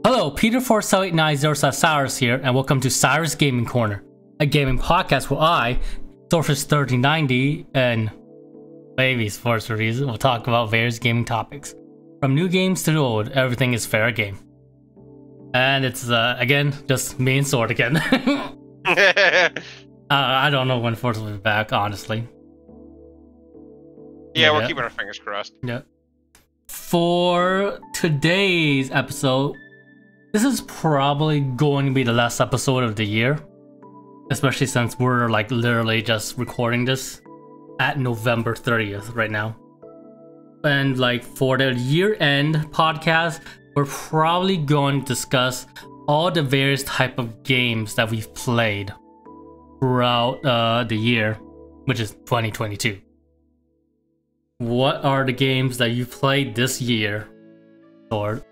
Hello, Peter4789 Sirus here, and welcome to Sirus Gaming Corner, a gaming podcast where I, Surface3090, and maybe for some reason, will talk about various gaming topics. From new games to the old, everything is fair game. And it's, again, just me and Sword again. I don't know when Force will be back, honestly. Yeah, we're keeping our fingers crossed. Yeah. For today's episode, this is probably going to be the last episode of the year, especially since we're like literally just recording this at November 30th right now. And like for the year-end podcast, we're probably going to discuss all the various type of games that we've played throughout the year, which is 2022. What are the games that you played this year, Sword?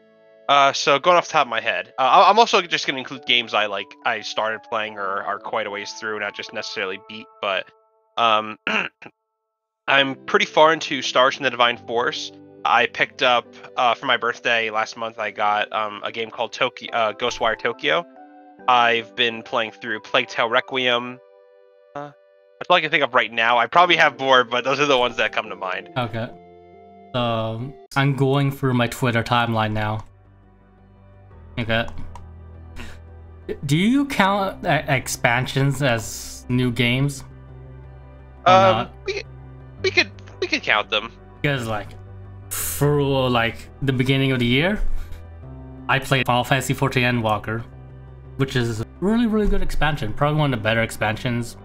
So going off the top of my head, I'm also just going to include games I started playing or are quite a ways through, not just necessarily beat, but I'm pretty far into Star Wars and the Divine Force. I picked up for my birthday last month. I got a game called Ghostwire Tokyo. I've been playing through Plague Tale Requiem. That's all I can think of right now. I probably have more, but those are the ones that come to mind. Okay. I'm going through my Twitter timeline now. Okay. Do you count expansions as new games? We could count them. Because like for like the beginning of the year, I played Final Fantasy XIV Endwalker, which is a really good expansion. Probably one of the better expansions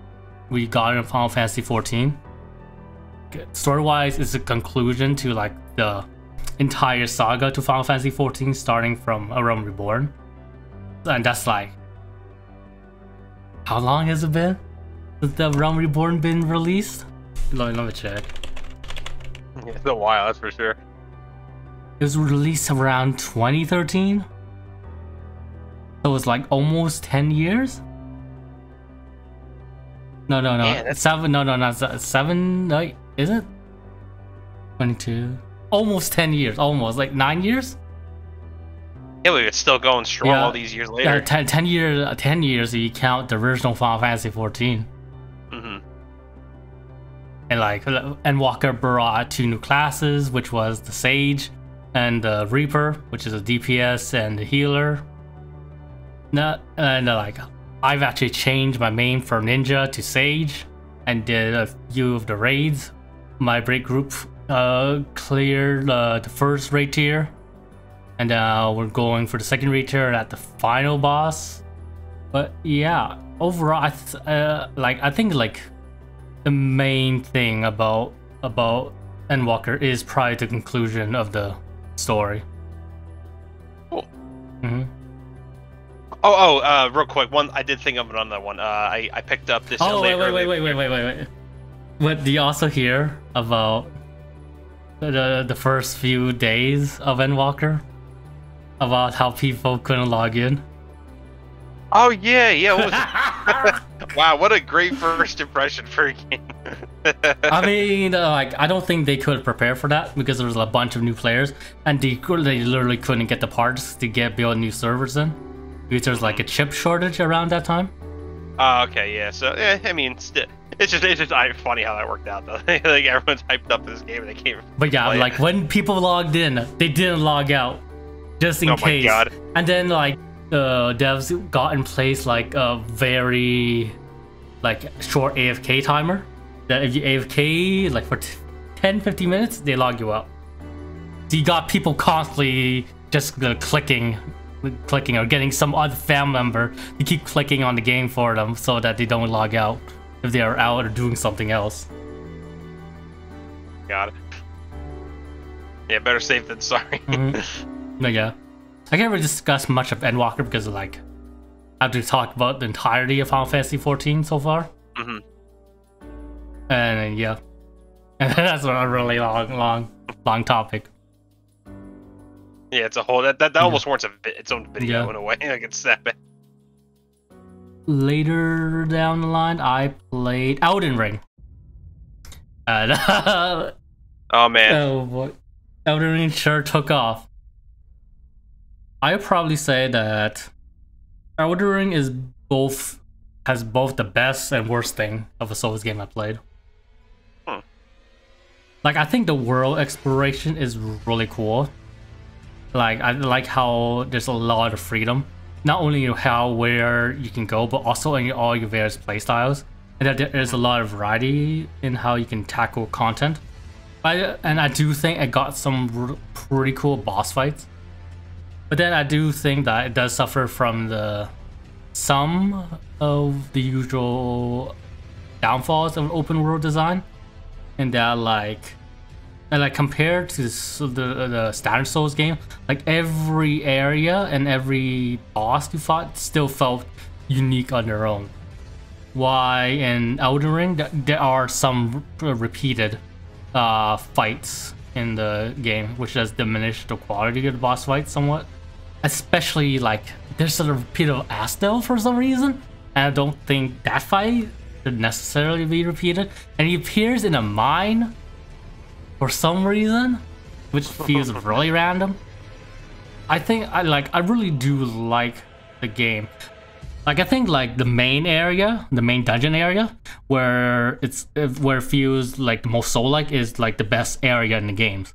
we got in Final Fantasy XIV. Story-wise, it's a conclusion to like the entire saga to Final Fantasy XIV, starting from A Realm Reborn. And that's like, how long has it been since the Realm Reborn been released? Let me check. Yeah, it's a while, that's for sure. It was released around 2013, so it was like almost 10 years. No, Man, that's... 7. No, not 7. No, is it 22? Almost 10 years. Almost like 9 years. Yeah, but it's still going strong all these years later. 10 years. 10 years if you count the original Final Fantasy XIV. And like Endwalker brought 2 new classes, which was the Sage and the Reaper, which is a DPS and a healer. Like I've actually changed my main from Ninja to Sage and did a few of the raids. My raid group cleared the first raid tier, and we're going for the second raid tier at the final boss. But yeah, overall, I think like the main thing about Endwalker is probably the conclusion of the story. Cool. Mm-hmm. Real quick, I did think of another one. I picked up this. Oh, wait. What do you also hear about the first few days of Endwalker? About how people couldn't log in? Oh, yeah. What was it? Wow, what a great first impression for a game. I mean, like, I don't think they could prepare for that because there was a bunch of new players, and they literally couldn't get the parts to build new servers in. Because there's like a chip shortage around that time. Oh, okay, yeah. So, yeah, I mean, it's just funny how that worked out, though. Like, everyone's hyped up this game and they can't. But yeah, like when people logged in, they didn't log out, just in case. Oh my god. And then like devs got in place like a very like short AFK timer. That if you AFK like for 10-15 minutes, they log you out. So you got people constantly just clicking or getting some other family member to keep clicking on the game for them so that they don't log out if they are out or doing something else. Got it. Yeah, better safe than sorry. But yeah, I can't really discuss much of Endwalker because like I have to talk about the entirety of Final Fantasy XIV so far. And yeah, that's a really long topic. Yeah, it's a whole that almost warrants its own video in a way. Like it's that bad. Later down the line, I played Elden Ring. And oh man, oh boy, Elden Ring sure took off. I would probably say that Elden Ring is has both the best and worst thing of a Souls game I played. Like, I think the world exploration is really cool. Like, I like how there's a lot of freedom. Not only in where you can go, but also in all your various playstyles. And that there's a lot of variety in how you can tackle content. And I do think it got some pretty cool boss fights. But then I do think that it does suffer from some of the usual downfalls of open world design. And that like compared to the standard Souls game, like every area and every boss you fought still felt unique on their own. Why in Elden Ring there are some repeated fights in the game, which has diminished the quality of the boss fight somewhat. Especially like there's a repeat of Astel for some reason, and I don't think that fight should necessarily be repeated. And he appears in a mine for some reason, which feels really random. I think I really do like the game. Like, I think like the main dungeon area, where it feels like the most soul-like, is like the best area in the games.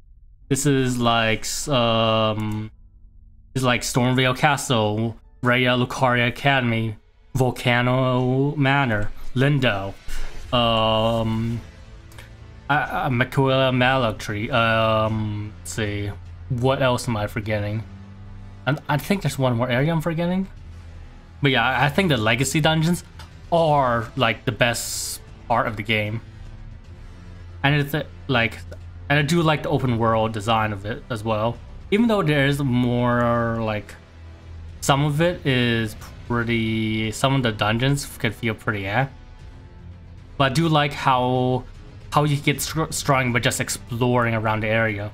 This is like Stormvale Castle, Raya Lucaria Academy, Volcano Manor, Lindo, Makula Malak Tree. Let's see, what else am I forgetting? I think there's one more area I'm forgetting. But yeah, I think the legacy dungeons are like the best part of the game, and it's like, and I do like the open world design of it as well. Even though there is more like, some of it is pretty. Some of the dungeons could feel pretty but I do like how you get strong by just exploring around the area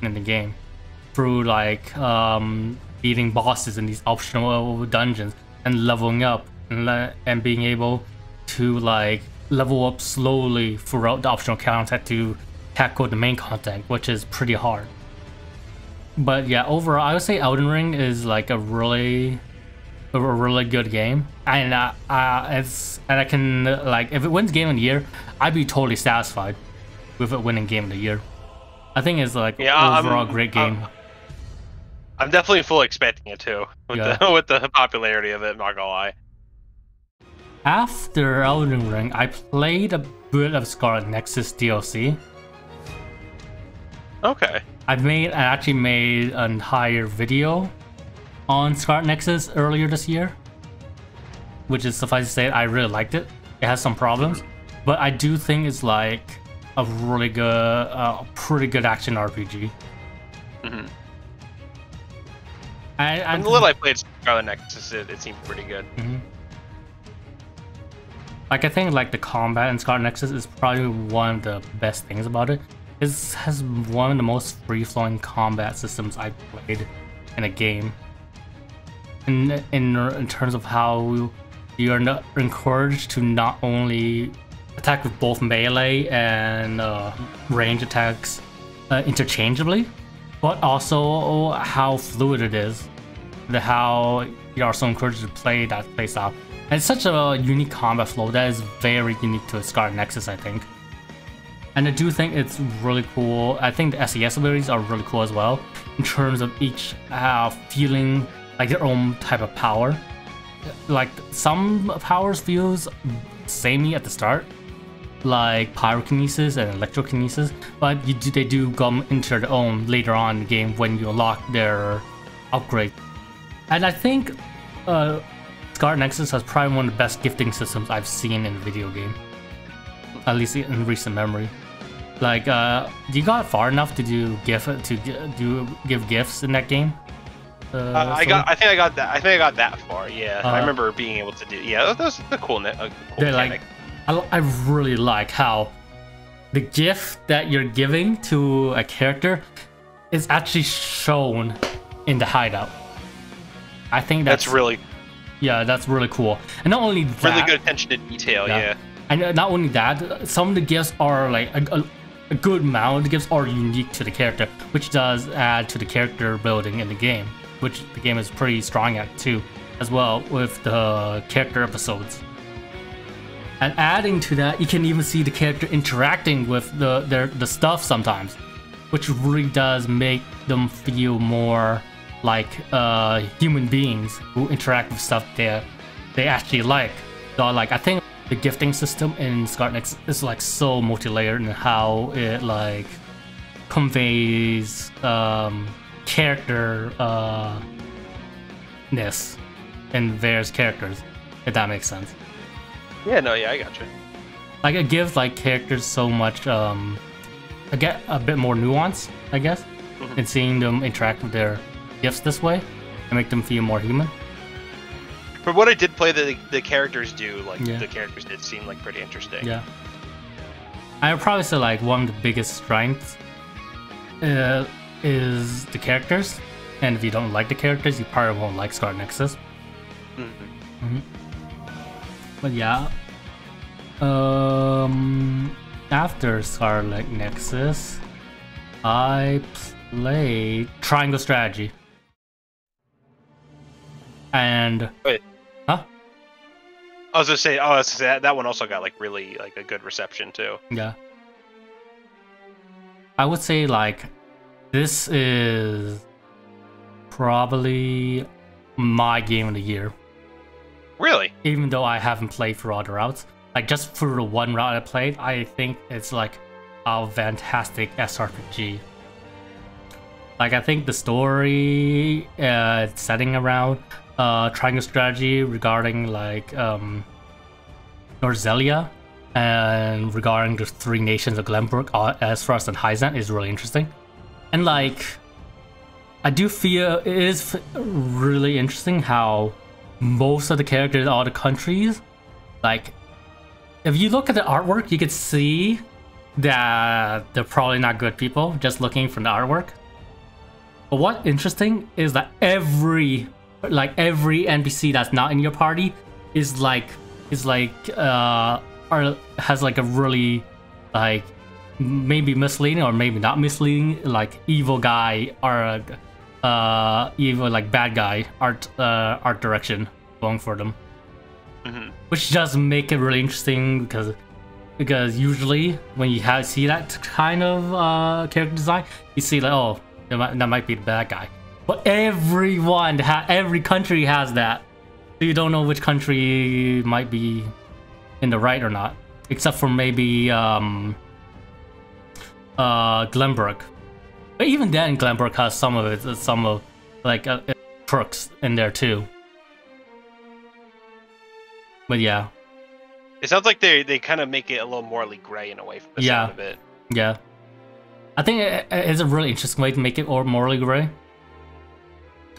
in the game through like beating bosses in these optional dungeons and leveling up and being able to like level up slowly throughout the optional content to tackle the main content, which is pretty hard. But yeah, overall I would say Elden Ring is like a really good game, and I can like, if it wins Game of the Year, I'd be totally satisfied with it winning Game of the Year. I think it's like overall great game. I'm definitely fully expecting it too, with the popularity of it, I'm not gonna lie. After Elden Ring, I played a bit of Scarlet Nexus DLC. Okay. I actually made an entire video on Scarlet Nexus earlier this year, which is, suffice to say, I really liked it. It has some problems, but I do think it's like a really good, pretty good action RPG. Mm-hmm. And the little I played Scarlet Nexus, it seemed pretty good. Mm-hmm. Like, I think like the combat in Scarlet Nexus is probably one of the best things about it. It has one of the most free-flowing combat systems I've played in a game. In terms of how you are not encouraged to not only attack with both melee and range attacks interchangeably, but also how fluid it is, how you are so encouraged to play that playstyle. And it's such a unique combat flow that is very unique to Scarlet Nexus, I think. And I do think it's really cool. I think the SES abilities are really cool as well, in terms of each feeling like their own type of power. Like, some powers feels samey at the start, like pyrokinesis and electrokinesis, but they do come into their own later on in the game when you unlock their upgrade. And I think Scarlet Nexus has probably one of the best gifting systems I've seen in a video game, at least in recent memory. Like, you got far enough to give gifts in that game? I think I got that far. Yeah, I remember being able to do. Yeah, that was a cool mechanic. Like, I really like how the gift that you're giving to a character is actually shown in the hideout. I think that's really, that's really cool. And not only that, really good attention to detail. Yeah. And not only that, some of the gifts are like a good amount of the gifts are unique to the character, which does add to the character building in the game. which the game is pretty strong at too, as well with the character episodes. And adding to that, you can even see the character interacting with the stuff sometimes, which really does make them feel more like human beings who interact with stuff they actually like. So like I think the gifting system in Scarlet Nexus is like so multi-layered in how it like conveys character ness in various characters, if that makes sense. Yeah, no, yeah, I gotcha. Like it gives like characters so much I get a bit more nuance, I guess, in seeing them interact with their gifts this way and make them feel more human. For what I did play, the characters do, like, the characters did seem like pretty interesting. Yeah. I would probably say like one of the biggest strengths is the characters, and if you don't like the characters, you probably won't like Scarlet Nexus. But yeah, after Scarlet Nexus, I played Triangle Strategy. And wait, huh? I was gonna say, that one also got like really like a good reception too. Yeah. I would say like this is probably my game of the year. Really? Even though I haven't played through all the routes. Like just for the one route I played, I think it's like a fantastic SRPG. Like I think the story setting around Triangle Strategy regarding like Norzelia and regarding the three nations of Glenbrook as far as the Hyzant is really interesting. And like I do feel it is really interesting how most of the characters in all the countries, like if you look at the artwork, you could see that they're probably not good people just looking from the artwork. But what's interesting is that every NPC that's not in your party has like a really like maybe misleading or maybe not misleading like evil guy or evil like bad guy art direction going for them, which does make it really interesting because usually when you see that kind of character design, you see like, oh, that might be the bad guy. But every country has that, so you don't know which country might be in the right or not, except for maybe Glenbrook. But even then, Glenbrook has some of like crooks in there too. But yeah, it sounds like they kind of make it a little morally gray in a way from the sound of it. Yeah, I think it is a really interesting way to make it morally gray,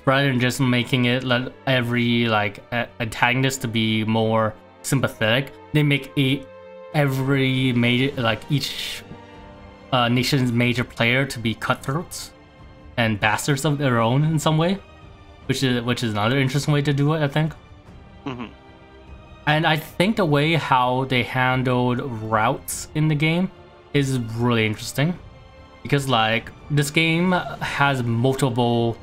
rather than just making it let every like antagonist to be more sympathetic. They make every major like each nation's major player to be cutthroats and bastards of their own in some way, which is another interesting way to do it, I think. And I think the way how they handled routes in the game is really interesting, because like this game has multiple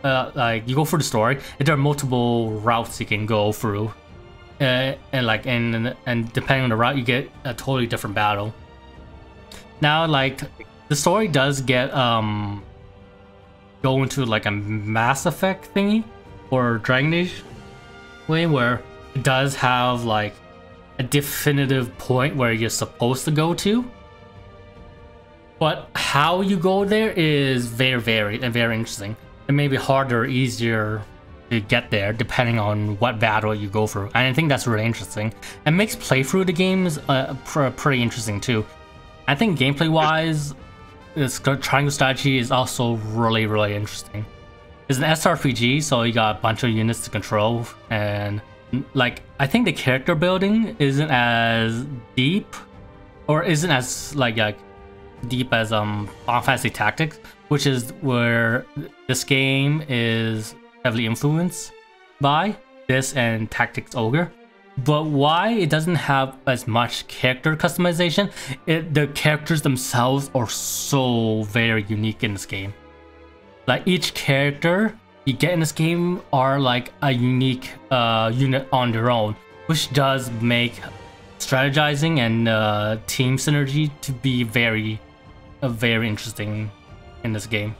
like you go through the story and there are multiple routes you can go through, and depending on the route you get a totally different battle. Now like the story does get go into like a Mass Effect thingy or Dragon Age way, where it does have like a definitive point where you're supposed to go to, but how you go there is very varied and very interesting. It may be harder or easier to get there depending on what battle you go through, and I think that's really interesting and makes playthrough the games pretty interesting too. I think gameplay wise, this Triangle Strategy is also really, really interesting. It's an SRPG, so you got a bunch of units to control, and like I think the character building isn't as deep, or isn't as like deep as Final Fantasy Tactics, which is where this game is heavily influenced by this and Tactics Ogre. But why it doesn't have as much character customization, the characters themselves are so very unique in this game. Like each character, you get in this game are like a unique unit on their own, which does make strategizing and team synergy to be very interesting in this game,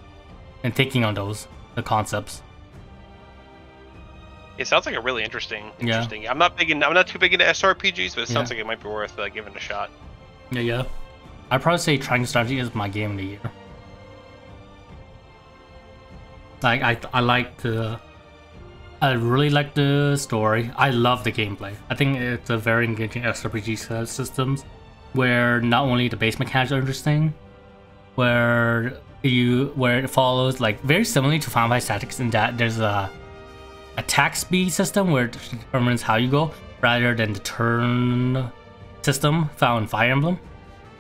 and taking on the concepts. It sounds like a really interesting. I'm not too big into SRPGs, but it sounds like it might be worth giving a shot. Yeah. I'd probably say Triangle Strategy is my game of the year. Like I really like the story. I love the gameplay. I think it's a very engaging SRPG systems where not only the base mechanics are interesting, where it follows like very similarly to Final Fight Tactics in that there's a attack speed system where it determines how you go rather than the turn system found in Fire Emblem.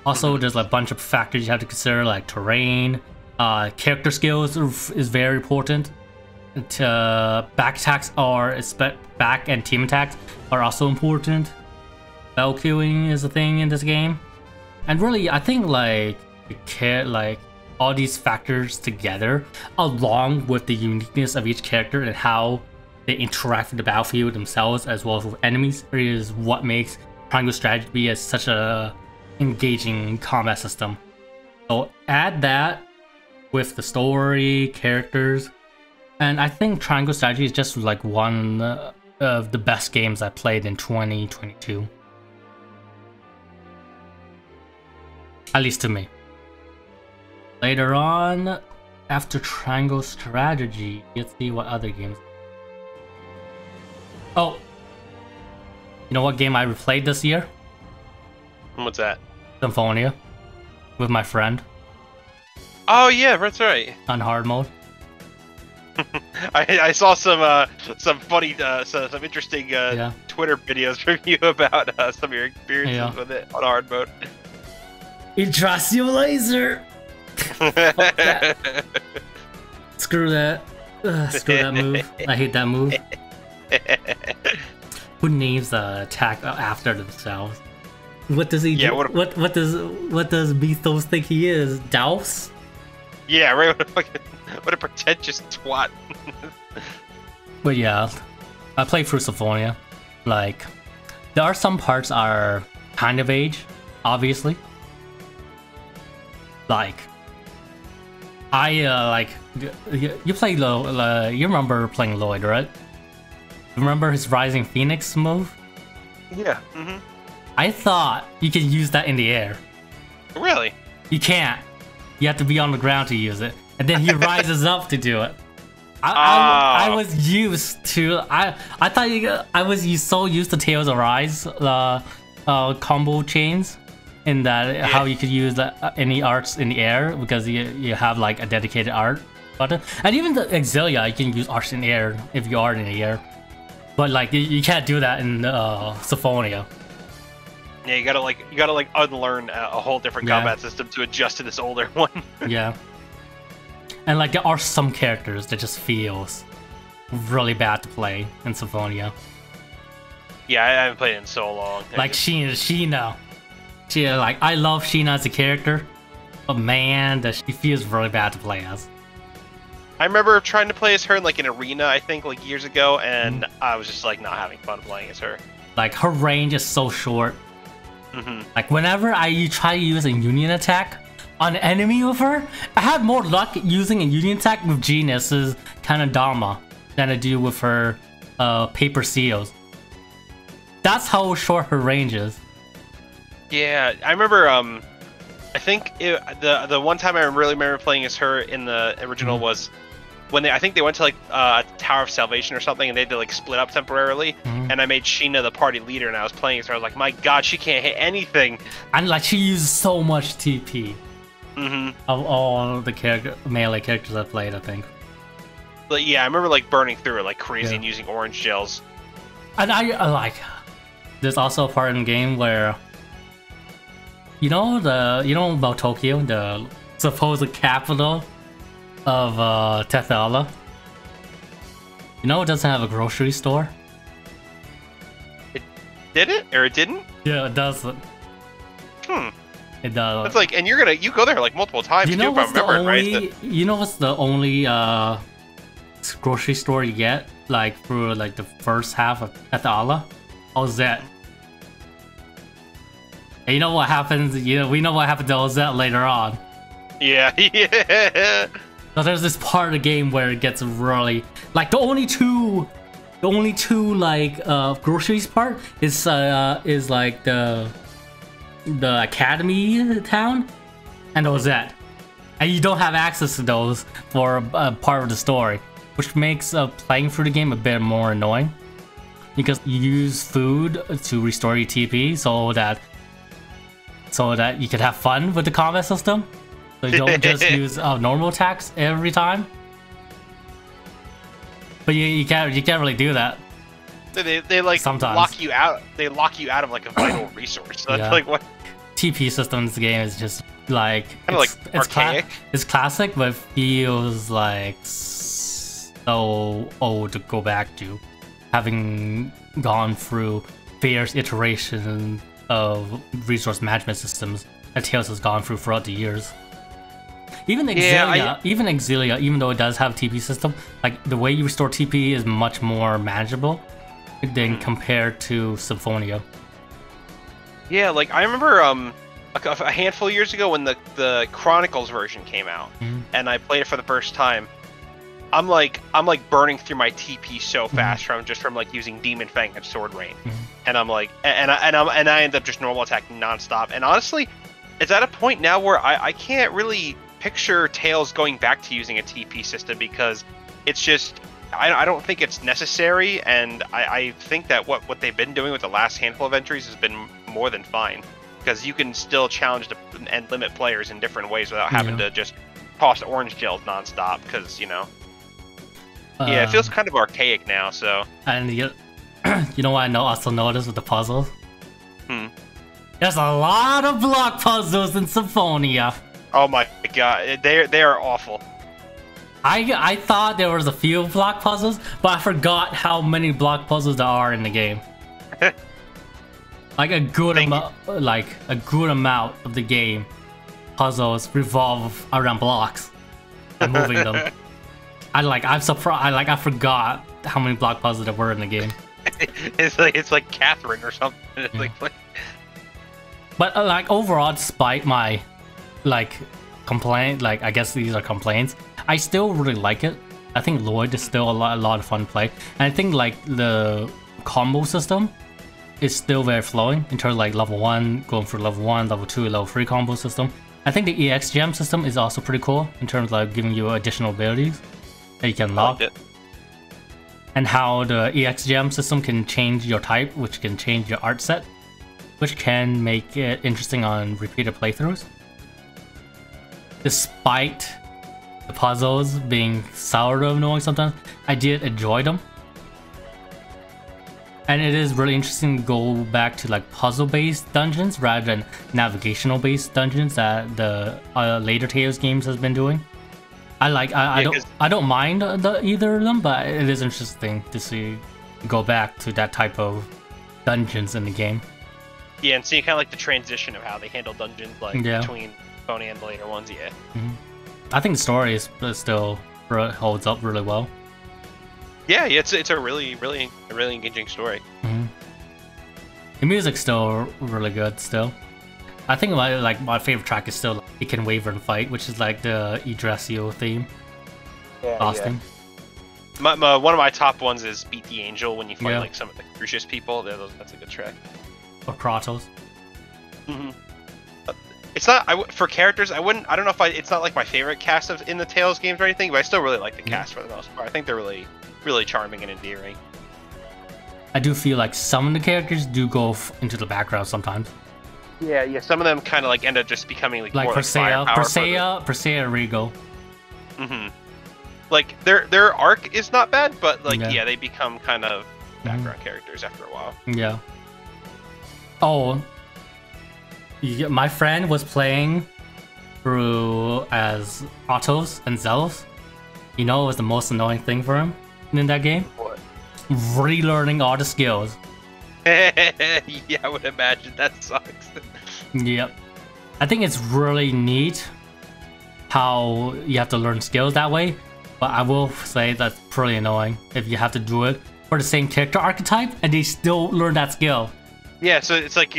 Also, there's like a bunch of factors you have to consider, like terrain, character skills is very important. Back attacks back and team attacks are also important. Spell queuing is a thing in this game, and really, I think like all these factors together, along with the uniqueness of each character and how they interact with the battlefield themselves as well as with enemies, is what makes Triangle Strategy as such a engaging combat system. So add that with the story, characters, and I think Triangle Strategy is just like one of the best games I played in 2022. At least to me. Later on, after Triangle Strategy, let's see what other games. Oh, you know what game I replayed this year? What's that? Symphonia, with my friend. Oh yeah, that's right. On hard mode. I saw some funny, some interesting Twitter videos from you about some of your experiences with it on hard mode. It trusts you, laser. Screw that. Screw that move. I hate that move. Who names the attack after themselves? What does he do? What does Mythos think he is? Douse? Yeah, right. What a pretentious twat. But yeah, I played through Symphonia. Like, there are some parts are kind of age, obviously. Like, you play you remember playing Lloyd, right? Remember his Rising Phoenix move? Yeah. I thought you could use that in the air. Really? You can't. You have to be on the ground to use it, and then he rises up to do it. I was used to. I thought I was so used to Tales of Rise combo chains, in that how you could use any arts in the air because you have like a dedicated art button, and even the Exilia you can use arts in the air if you are in the air, but like you can't do that in Symphonia. Yeah, you gotta unlearn a whole different combat system to adjust to this older one. Yeah. And like there are some characters that just feels really bad to play in Symphonia. Yeah, I haven't played it in so long. Like Sheena. Like I love Sheena as a character, but man, she feels really bad to play as. I remember trying to play as her in like an arena, I think, like years ago, and I was just like not having fun playing as her. Like her range is so short. Like whenever you try to use a union attack on an enemy with her, I have more luck using a union attack with Genius's kind of Dharma than I do with her paper seals. That's how short her range is. Yeah, I remember. I think the one time I really remember playing as her in the original was when I think they went to like a Tower of Salvation or something, and they had to like split up temporarily. And I made Sheena the party leader, and I was playing as her. I was like, my God, she can't hit anything. And like she uses so much TP. Of all the melee characters I played, I think. But yeah, I remember like burning through it like crazy and using orange gels. And I like. There's also a part in the game where you know about Tokyo, the supposed capital of Tethala. You know it doesn't have a grocery store? It did it? Or it didn't? Yeah, it doesn't. It does. It's like, and you go there like multiple times too, if I remember it right. You know what's the only grocery store you get, like through like the first half of at the Allah, Ozette. And you know what happens? We know what happened to Ozette later on. Yeah, yeah. So there's this part of the game where it gets really like the only two like groceries part is like the academy town and Ozette, and you don't have access to those for part of the story, which makes playing through the game a bit more annoying because you use food to restore your TP so that you can have fun with the combat system. So you don't just use normal attacks every time. But you can't really do that. They like sometimes lock you out. They lock you out of like a vital resource. So that's like what TP system in this game is just like archaic. It's classic, but feels like so old to go back to, having gone through various iterations of resource management systems that Tales has gone through throughout the years. Even Exilia, even though it does have TP system, like the way you restore TP is much more manageable than compared to Symphonia. Yeah, like I remember a handful of years ago when the Chronicles version came out, and I played it for the first time. I'm like burning through my TP so fast from like using Demon Fang and Sword Rain, and I'm like, and I end up just normal attacking nonstop. And honestly, it's at a point now where I can't really picture Tales going back to using a TP system because it's just I don't think it's necessary, and I think that what they've been doing with the last handful of entries has been more than fine, because you can still challenge and limit players in different ways without having to just toss orange gels nonstop, because yeah, it feels kind of archaic now. So and you know what I also noticed with the puzzles? There's a lot of block puzzles in Symphonia. Oh my god, they are awful. I thought there was a few block puzzles, but I forgot how many block puzzles there are in the game. Like a good amount of the game puzzles revolve around blocks and moving them. I'm surprised. I forgot how many block puzzles there were in the game. it's like Catherine or something. But like overall, despite my complaint, I guess these are complaints, I still really like it. I think Lloyd is still a lot of fun to play, and I think like the combo system is still very flowing in terms of like level 1 going through level 1, level 2, level 3 combo system. I think the EX gem system is also pretty cool in terms of like giving you additional abilities that you can lock, and how the EX gem system can change your type, which can change your art set, which can make it interesting on repeated playthroughs. Despite the puzzles being sort of annoying sometimes, I did enjoy them. And it is really interesting to go back to like puzzle-based dungeons rather than navigational-based dungeons that the later Tales games has been doing. I don't mind either of them, but it is interesting to go back to that type of dungeons in the game. Yeah, and seeing kind of like the transition of how they handle dungeons between Symphonia and the later ones. Yeah. I think the story is still holds up really well. Yeah, it's a really engaging story. The music's still really good. Still, I think my favorite track is still "It Can Waver and Fight," which is like the Yggdrasil theme. Austin. Yeah. One of my top ones is "Beat the Angel" when you fight like some of the Crucius people. That's a good track. Or Kratos. It's not for characters. I don't know if it's not like my favorite cast in the Tales games or anything, but I still really like the cast for the most part. I think they're really charming and endearing. I do feel like some of the characters do go into the background sometimes. Yeah. Some of them kind of like end up just becoming like more Persea and Rigo. Like their arc is not bad, but like they become kind of background characters after a while. Yeah. Oh. My friend was playing through as Autos and Zelos. You know, it was the most annoying thing for him in that game? What? Relearning all the skills. Yeah, I would imagine that sucks. Yep. I think it's really neat how you have to learn skills that way, But I will say that's pretty annoying if you have to do it for the same character archetype and they still learn that skill. Yeah, so it's like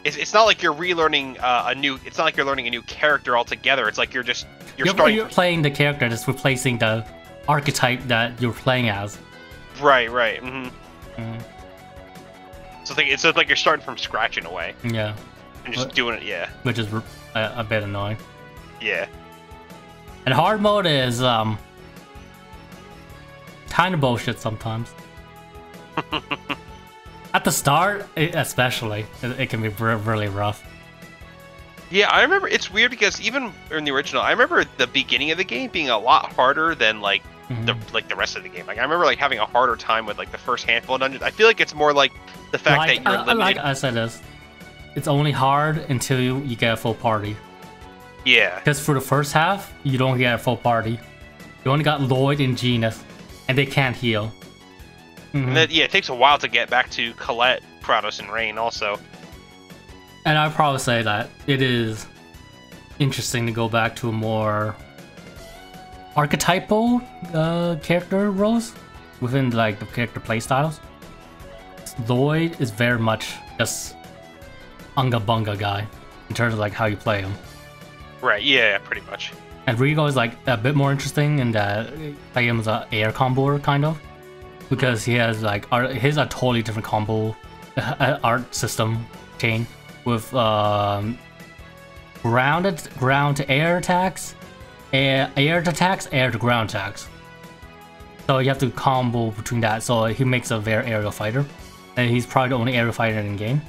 it's not like you're relearning it's not like you're learning a new character altogether. It's like you're playing the character that's replacing the archetype that you're playing as. Right. Mm-hmm. So it's like you're starting from scratch in a way. Yeah. And just doing it, yeah. Which is a bit annoying. Yeah. And hard mode is kind of bullshit sometimes. At the start, especially, it can be really rough. Yeah, I remember it's weird because even in the original, I remember the beginning of the game being a lot harder than like the rest of the game. Like I remember like having a harder time with like the first handful of dungeons. I feel like it's more like the fact that you're limited. Like I said, it's only hard until you get a full party. Yeah. Because for the first half, you don't get a full party. You only got Lloyd and Genus, and they can't heal. And then, yeah, it takes a while to get back to Colette, Kratos, and Rain also. And I'd probably say that it is interesting to go back to a more archetypal character roles within like the character playstyles. Lloyd is very much just unga bunga guy in terms of like how you play him. Right, yeah, pretty much. And Rigo is like a bit more interesting in that play him as an air combo kind of. Because he has like his a totally different combo art system chain with ground to air attacks, air to ground attacks. So you have to combo between that. So he makes a very aerial fighter, and he's probably the only aerial fighter in the game.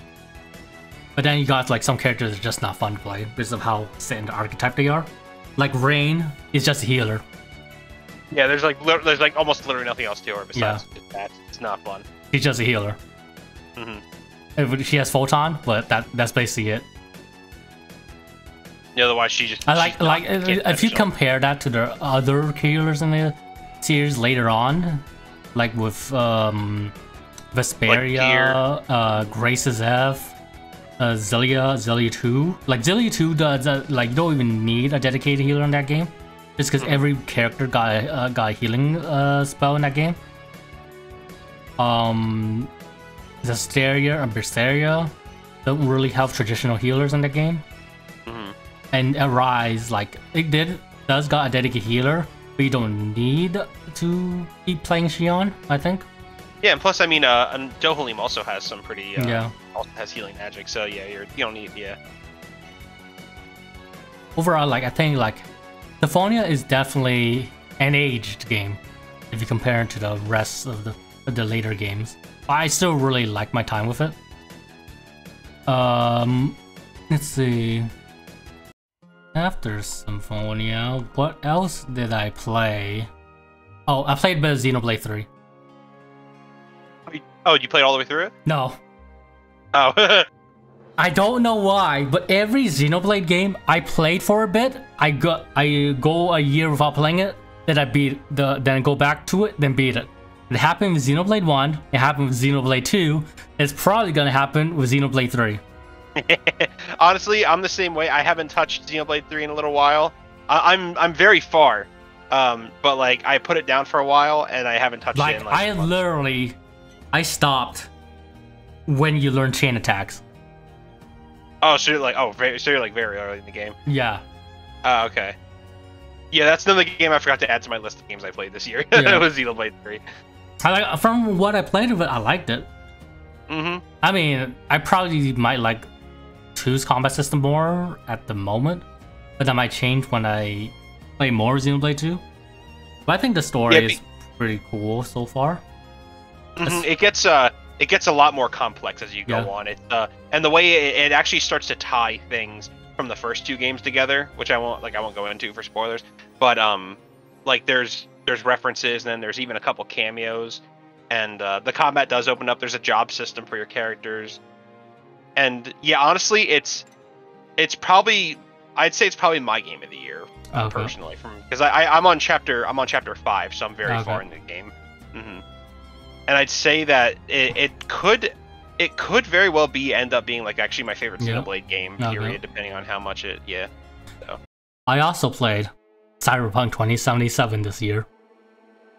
But then you got like some characters that are just not fun to play because of how set in the archetype they are. Like Rain is just a healer. Yeah, there's like almost literally nothing else to her besides that. It's not fun. She's just a healer. She has photon, but that's basically it. Yeah, otherwise she just. I like if you compare that to the other healers in the series later on, like with Vesperia, like Grace's F, Zelia 2. Like Zelia 2 does like you don't even need a dedicated healer in that game. Just because every character got a healing spell in that game. Zesteria and Berseria don't really have traditional healers in the game. And Arise, like does got a dedicated healer, but you don't need to keep playing Xion, I think. Yeah, and plus, I mean, and Dohalim also has some pretty also has healing magic, so yeah, you don't need Overall, like I think like Symphonia is definitely an aged game if you compare it to the rest of the later games. I still really like my time with it. Let's see. After Symphonia, what else did I play? Oh, I played a bit of Xenoblade 3. Oh, you played all the way through it? No. Oh. I don't know why, but every Xenoblade game I played for a bit, I go a year without playing it, then I beat then go back to it, then beat it. It happened with Xenoblade 1, it happened with Xenoblade 2, it's probably gonna happen with Xenoblade 3. Honestly, I'm the same way. I haven't touched Xenoblade 3 in a little while. I'm very far, but like I put it down for a while and I haven't touched it in like I stopped when you learn chain attacks. Oh, so you're like very early in the game. Yeah. Oh, okay. Yeah, that's another game I forgot to add to my list of games I played this year. It was Xenoblade 3. From what I played of it, I liked it. I mean, I probably might like 2's combat system more at the moment, but that might change when I play more Xenoblade 2. But I think the story is pretty cool so far. It gets a lot more complex as you go on. And the way it actually starts to tie things from the first two games together, which I won't go into for spoilers. But like there's references, and then there's even a couple cameos, and the combat does open up. There's a job system for your characters, and yeah, honestly, I'd say it's probably my game of the year personally, because I'm on chapter 5, so I'm very far in the game. And I'd say that it could very well end up being like actually my favorite Xenoblade game, period, depending on how much it. So. I also played Cyberpunk 2077 this year.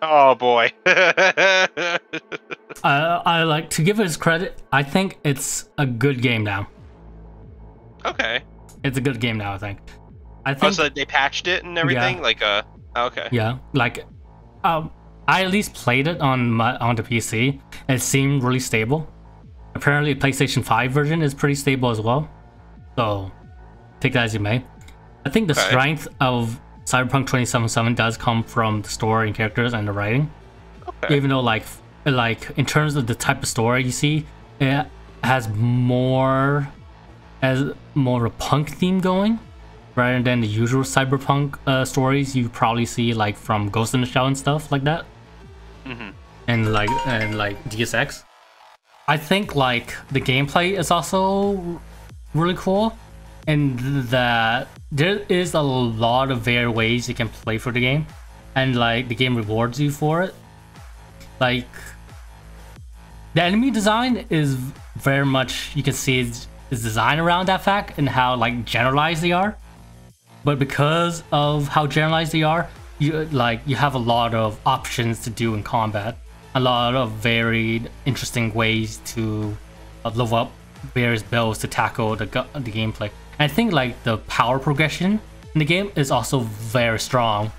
Oh boy. I like to give it his credit. I think it's a good game now. Okay. It's a good game now. I think. Oh, so they patched it and everything. Yeah. Okay. Yeah, like, I at least played it on the PC. It seemed really stable. Apparently, the PlayStation 5 version is pretty stable as well. So, take that as you may. I think the strength of Cyberpunk 2077 does come from the story and characters and the writing. Okay. Even though, like in terms of the type of story you see, it has more of a punk theme going, rather than the usual Cyberpunk stories you probably see like from Ghost in the Shell and stuff like that. And like Deus Ex. I think like the gameplay is also really cool, and that there is a lot of varied ways you can play for the game, and like the game rewards you for it. Like the enemy design is very much, you can see is designed around that fact and how like generalized they are. But because of how generalized they are, you have a lot of options to do in combat, a lot of varied, interesting ways to level up various builds to tackle the gameplay. And I think like the power progression in the game is also very strong,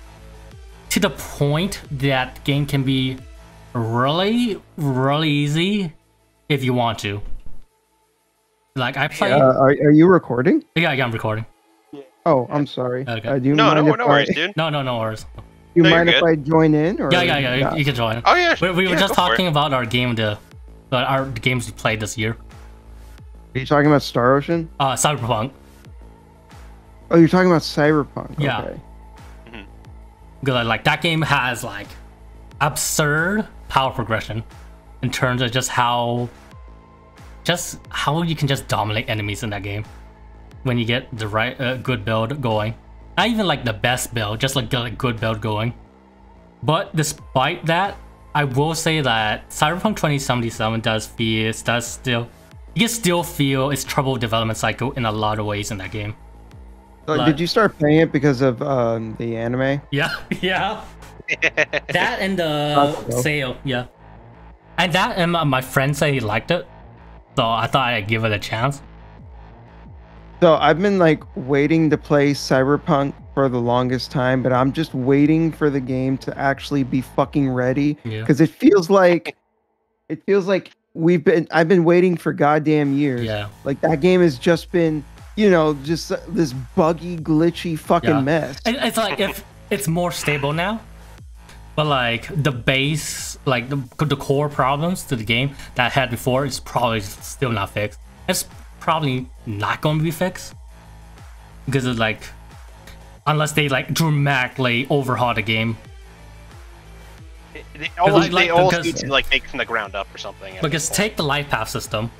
to the point that the game can be really easy if you want to. Like I play. Are you recording? Yeah, I'm recording. Oh, I'm sorry. Okay. Do you no mind worries, dude. No worries. You mind if I join in? Or yeah, you can join. Oh yeah. We were just talking about our game, the games we played this year. Are you talking about Star Ocean? Cyberpunk. Oh, you're talking about Cyberpunk. Yeah. Okay. Because like that game has like absurd power progression in terms of just how you can just dominate enemies in that game when you get the right good build going. Not even like the best build, just like a good build going. But despite that, I will say that Cyberpunk 2077 you can still feel its troubled development cycle in a lot of ways in that game. Did you start playing it because of the anime? Yeah. That and the sale, yeah. And that, and my friend said he liked it, so I thought I'd give it a chance. So I've been like waiting to play Cyberpunk for the longest time, but I'm just waiting for the game to actually be fucking ready, because it feels like I've been waiting for goddamn years. Yeah. Like that game has just been, just this buggy, glitchy fucking mess. And it's like if it's more stable now, but like the base, like the core problems to the game that I had before is probably still not fixed. It's probably not going to be fixed because it's like, unless they like dramatically overhaul the game. They always need to like make from the ground up or something. Because take the life path system.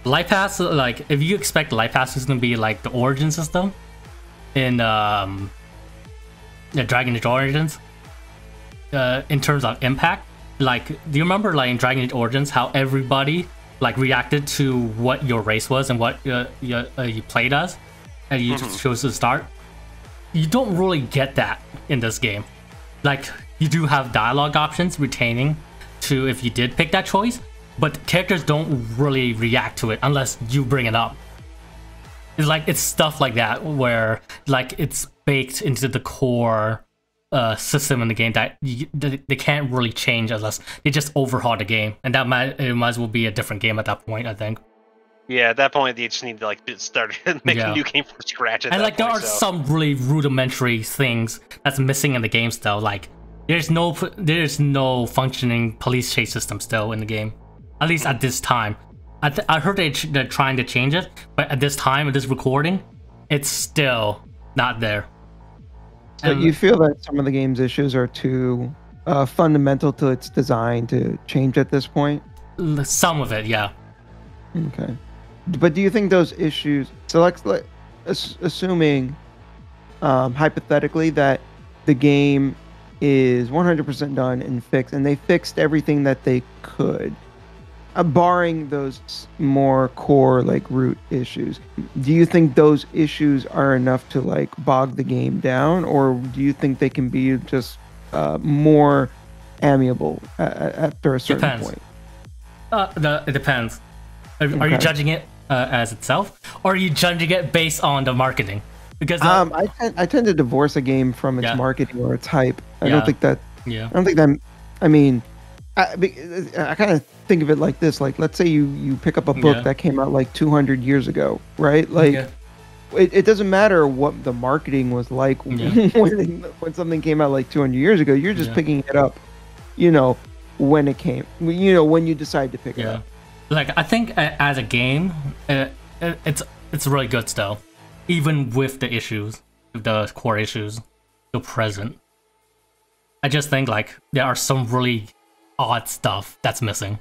Life path, like if you expect the life path system to be like the origin system in Dragon Age Origins, in terms of impact, like do you remember like in Dragon Age Origins how everybody like reacted to what your race was and what you played as, and you just chose to start? You don't really get that in this game. Like you do have dialogue options retaining to if you did pick that choice, but characters don't really react to it unless you bring it up. It's like it's stuff like that where like it's baked into the core system in the game that they can't really change unless they just overhaul the game, and that might as well be a different game at that point, I think. Yeah, at that point they just need to like start make a new game from scratch. And like there are some really rudimentary things that's missing in the game still. Like there's no functioning police chase system still in the game, at least at this time. I heard they're trying to change it, but at this time, at this recording, it's still not there. So you feel that some of the game's issues are too fundamental to its design to change at this point? Some of it, yeah. Okay. But do you think those issues, so assuming hypothetically that the game is 100% done and fixed, and they fixed everything that they could, barring those more core like root issues, do you think those issues are enough to like bog the game down, or do you think they can be just more amiable after a certain point? It depends. Are you judging it as itself, or are you judging it based on the marketing? Because I tend to divorce a game from its marketing or its hype. I don't think that. Yeah. I don't think that. I mean, I kind of think of it like this. Like, let's say you pick up a book that came out like 200 years ago, right? Like, it doesn't matter what the marketing was like when something came out like 200 years ago. You're just picking it up, when it came. When you decide to pick it up. Like, I think as a game, it's really good still, even with the issues, the core issues still present. I just think like there are some really odd stuff that's missing,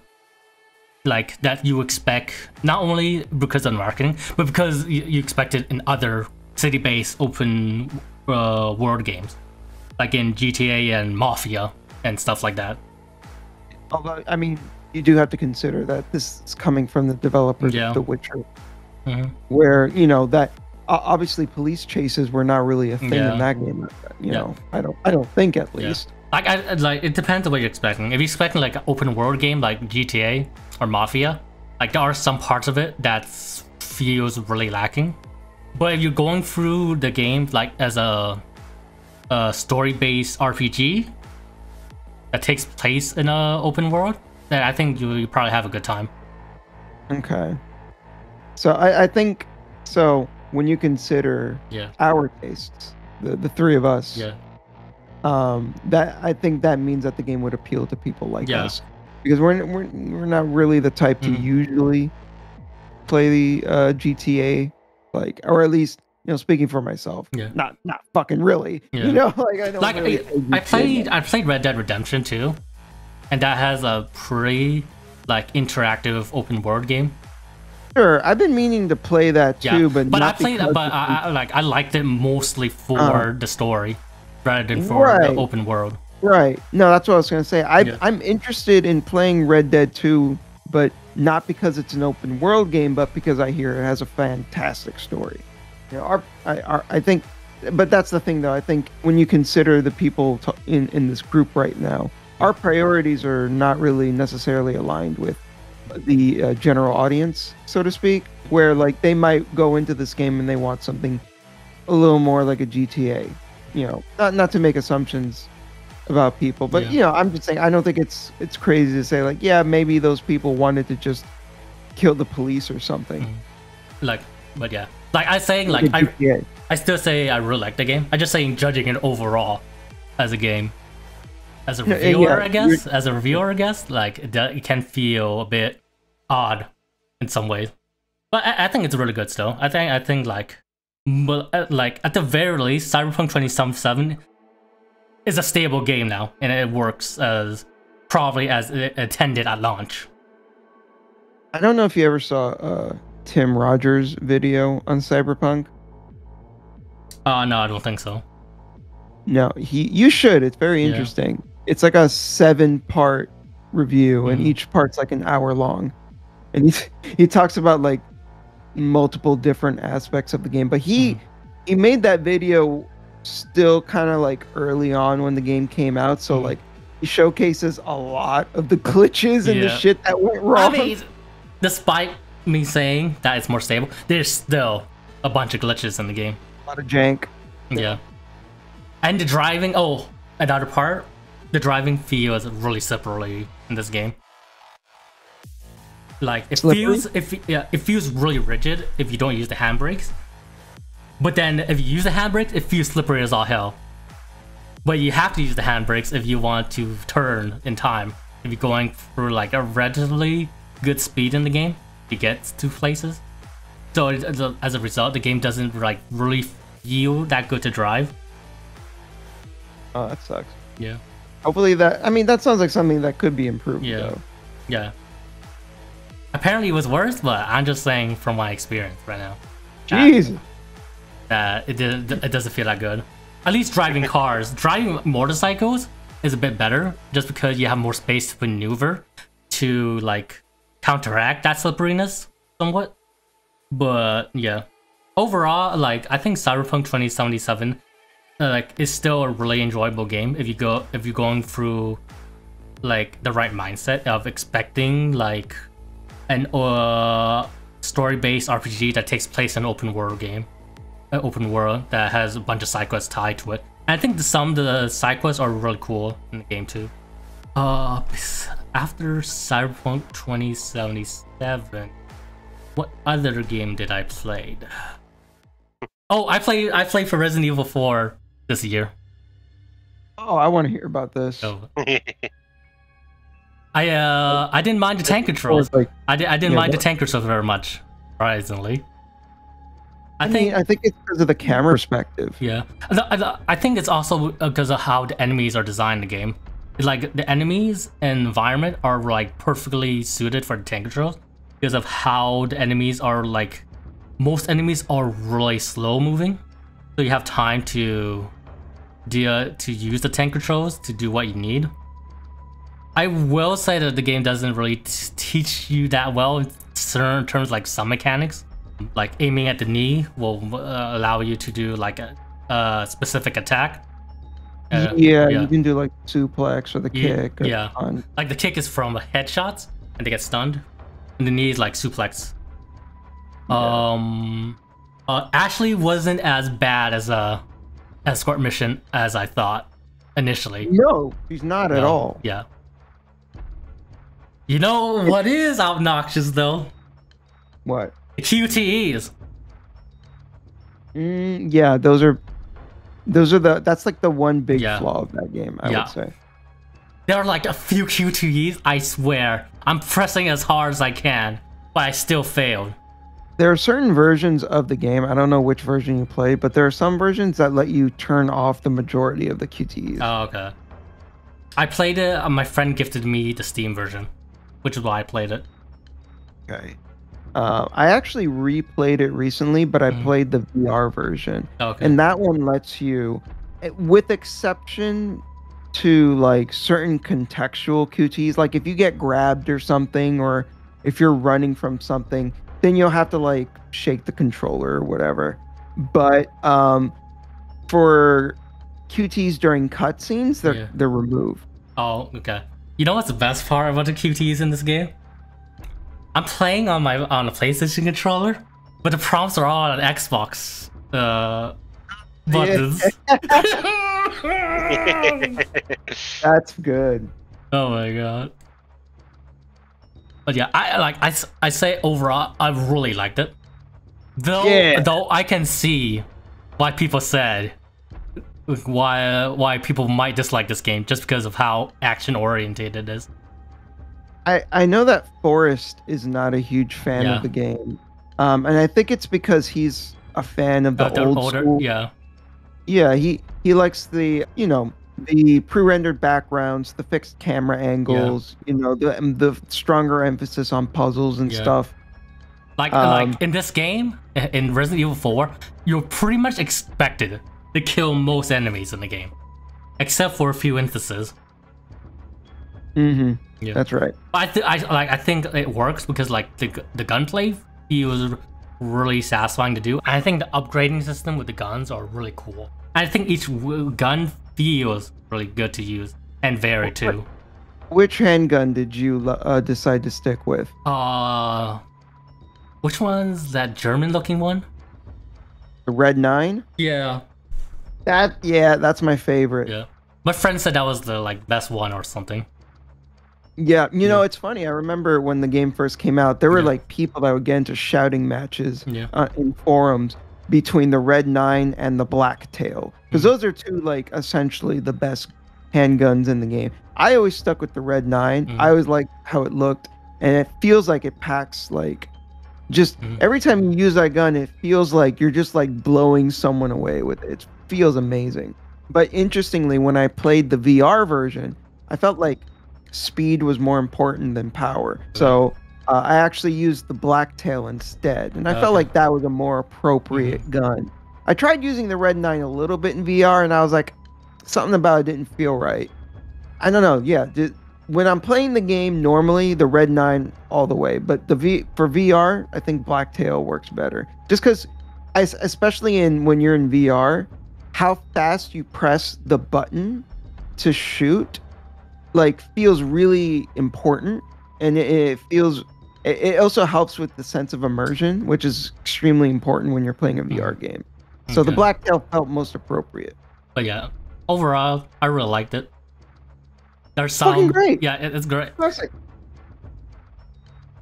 like that you expect not only because of the marketing, but because you expect it in other city-based open world games, like in GTA and Mafia and stuff like that. Although, I mean, you do have to consider that this is coming from the developers of The Witcher, where that obviously police chases were not really a thing in that game. I don't think, at least. Like it depends on what you're expecting. If you're expecting like an open world game like GTA or Mafia, like there are some parts of it that feels really lacking. But if you're going through the game like as a story-based RPG that takes place in an open world, then I think you probably have a good time. Okay. So I think so. When you consider our tastes, the three of us, that I think that means that the game would appeal to people like us, because we're not really the type to usually play the GTA, like, or at least speaking for myself, not fucking really, like I don't really I played Red Dead Redemption 2, and that has a pretty like interactive open world game. Sure, I've been meaning to play that too, but I played it, but I liked it mostly for the story rather than for the open world. Right. No, that's what I was gonna say. I'm interested in playing Red Dead 2, but not because it's an open world game, but because I hear it has a fantastic story. I think, but that's the thing though. I think when you consider the people in this group right now, our priorities are not really necessarily aligned with the general audience, so to speak, where like they might go into this game and they want something a little more like a GTA, not to make assumptions about people, but I'm just saying, I don't think it's crazy to say like, maybe those people wanted to just kill the police or something. Like I saying like I still say I really like the game. I just saying judging it overall as a game. As a reviewer, I guess, like it can feel a bit odd in some ways, but I think it's really good still. I think like at the very least, Cyberpunk 2077 is a stable game now, and it works as probably as it intended at launch. I don't know if you ever saw Tim Rogers' video on Cyberpunk. No, I don't think so. No, you should. It's very interesting. It's like a 7-part review, and each part's like an hour long. And he talks about like multiple different aspects of the game. But he made that video still kind of like early on when the game came out. So like he showcases a lot of the glitches and the shit that went wrong. I mean, despite me saying that it's more stable, there's still a bunch of glitches in the game. A lot of jank. Yeah. And the driving, another part. The driving feels really slippery in this game. Like it feels really rigid if you don't use the handbrakes. But then if you use the handbrakes, it feels slippery as all hell. But you have to use the handbrakes if you want to turn in time. If you're going through like a relatively good speed in the game to get to places. So as a result, the game doesn't like really feel that good to drive. Oh, that sucks. Yeah. Hopefully that sounds like something that could be improved. Though. Yeah. Apparently it was worse, but I'm just saying from my experience right now. Jeez. It doesn't feel that good. At least driving cars, driving motorcycles is a bit better, just because you have more space to maneuver to like counteract that slipperiness somewhat. But yeah, overall, like I think Cyberpunk 2077 like is still a really enjoyable game if you're going through like the right mindset of expecting like an story-based RPG that takes place in an open world game, an open world that has a bunch of side quests tied to it. And I think some of the side quests are really cool in the game too. After Cyberpunk 2077, what other game did I play? Oh, I played for Resident Evil 4 this year. Oh, I want to hear about this. Oh. I didn't mind the tank controls. I didn't mind the tank controls very much, surprisingly. I think it's because of the camera perspective. Yeah, I think it's also because of how the enemies are designed in the game. Like the enemies and environment are like perfectly suited for the tank controls because of how the enemies are like. Most enemies are really slow moving, so you have time to use the tank controls to do what you need. I will say that the game doesn't really teach you that well in certain terms, like some mechanics. Like aiming at the knee will allow you to do like a specific attack. Yeah, you can do like suplex or the kick. Or like the kick is from headshots and they get stunned, and the knee is like suplex. Ashley wasn't as bad as a escort mission as I thought initially. No, she's not at all. Yeah. You know what is obnoxious though? What? The QTEs. Yeah, that's like the one big flaw of that game, I would say. There are like a few QTEs, I swear. I'm pressing as hard as I can, but I still failed. There are certain versions of the game, I don't know which version you play, but there are some versions that let you turn off the majority of the QTEs. Oh, okay. I played it, my friend gifted me the Steam version, which is why I played it. Okay. I actually replayed it recently, but I played the VR version. Okay. And that one lets you, with exception to like certain contextual QTEs, like if you get grabbed or something, or if you're running from something, then you'll have to like shake the controller or whatever. But for QTEs during cutscenes, they're removed. Oh, okay. You know what's the best part about the QTEs in this game? I'm playing on a PlayStation controller, but the prompts are all on Xbox buttons. That's good. Oh my god. But yeah, I say overall, I really liked it. Though I can see why people said why people might dislike this game just because of how action oriented it is. I know that Forrest is not a huge fan of the game, and I think it's because he's a fan of the old school. Yeah, he likes the the pre-rendered backgrounds, the fixed camera angles, the stronger emphasis on puzzles and stuff. Like in this game, in Resident Evil 4, you're pretty much expected to kill most enemies in the game, except for a few instances. Yeah, that's right. I think it works because like the gunplay feels really satisfying to do. And I think the upgrading system with the guns are really cool. I think each gun feels really good to use and vary too. Which handgun did you decide to stick with? Which one's that German-looking one? The Red 9? Yeah. That's my favorite. Yeah. My friend said that was the like best one or something. Yeah, it's funny. I remember when the game first came out, there were like people that would get into shouting matches in forums between the Red 9 and the Blacktail, because those are two like essentially the best handguns in the game. I always stuck with the Red 9. I always liked how it looked, and it feels like it packs like just every time you use that gun, it feels like you're just like blowing someone away with it. It feels amazing. But interestingly, when I played the VR version, I felt like speed was more important than power. So I actually used the Blacktail instead, and I felt like that was a more appropriate gun. I tried using the Red 9 a little bit in VR, and I was like, something about it didn't feel right. I don't know. Yeah, when I'm playing the game normally, the Red 9 all the way, but for VR, I think Blacktail works better. Just because, especially when you're in VR, how fast you press the button to shoot, like, feels really important, and it feels. It also helps with the sense of immersion, which is extremely important when you're playing a VR game. So the Blacktail felt most appropriate. But yeah, overall, I really liked it. There's fucking great. Yeah, it's great. Classic.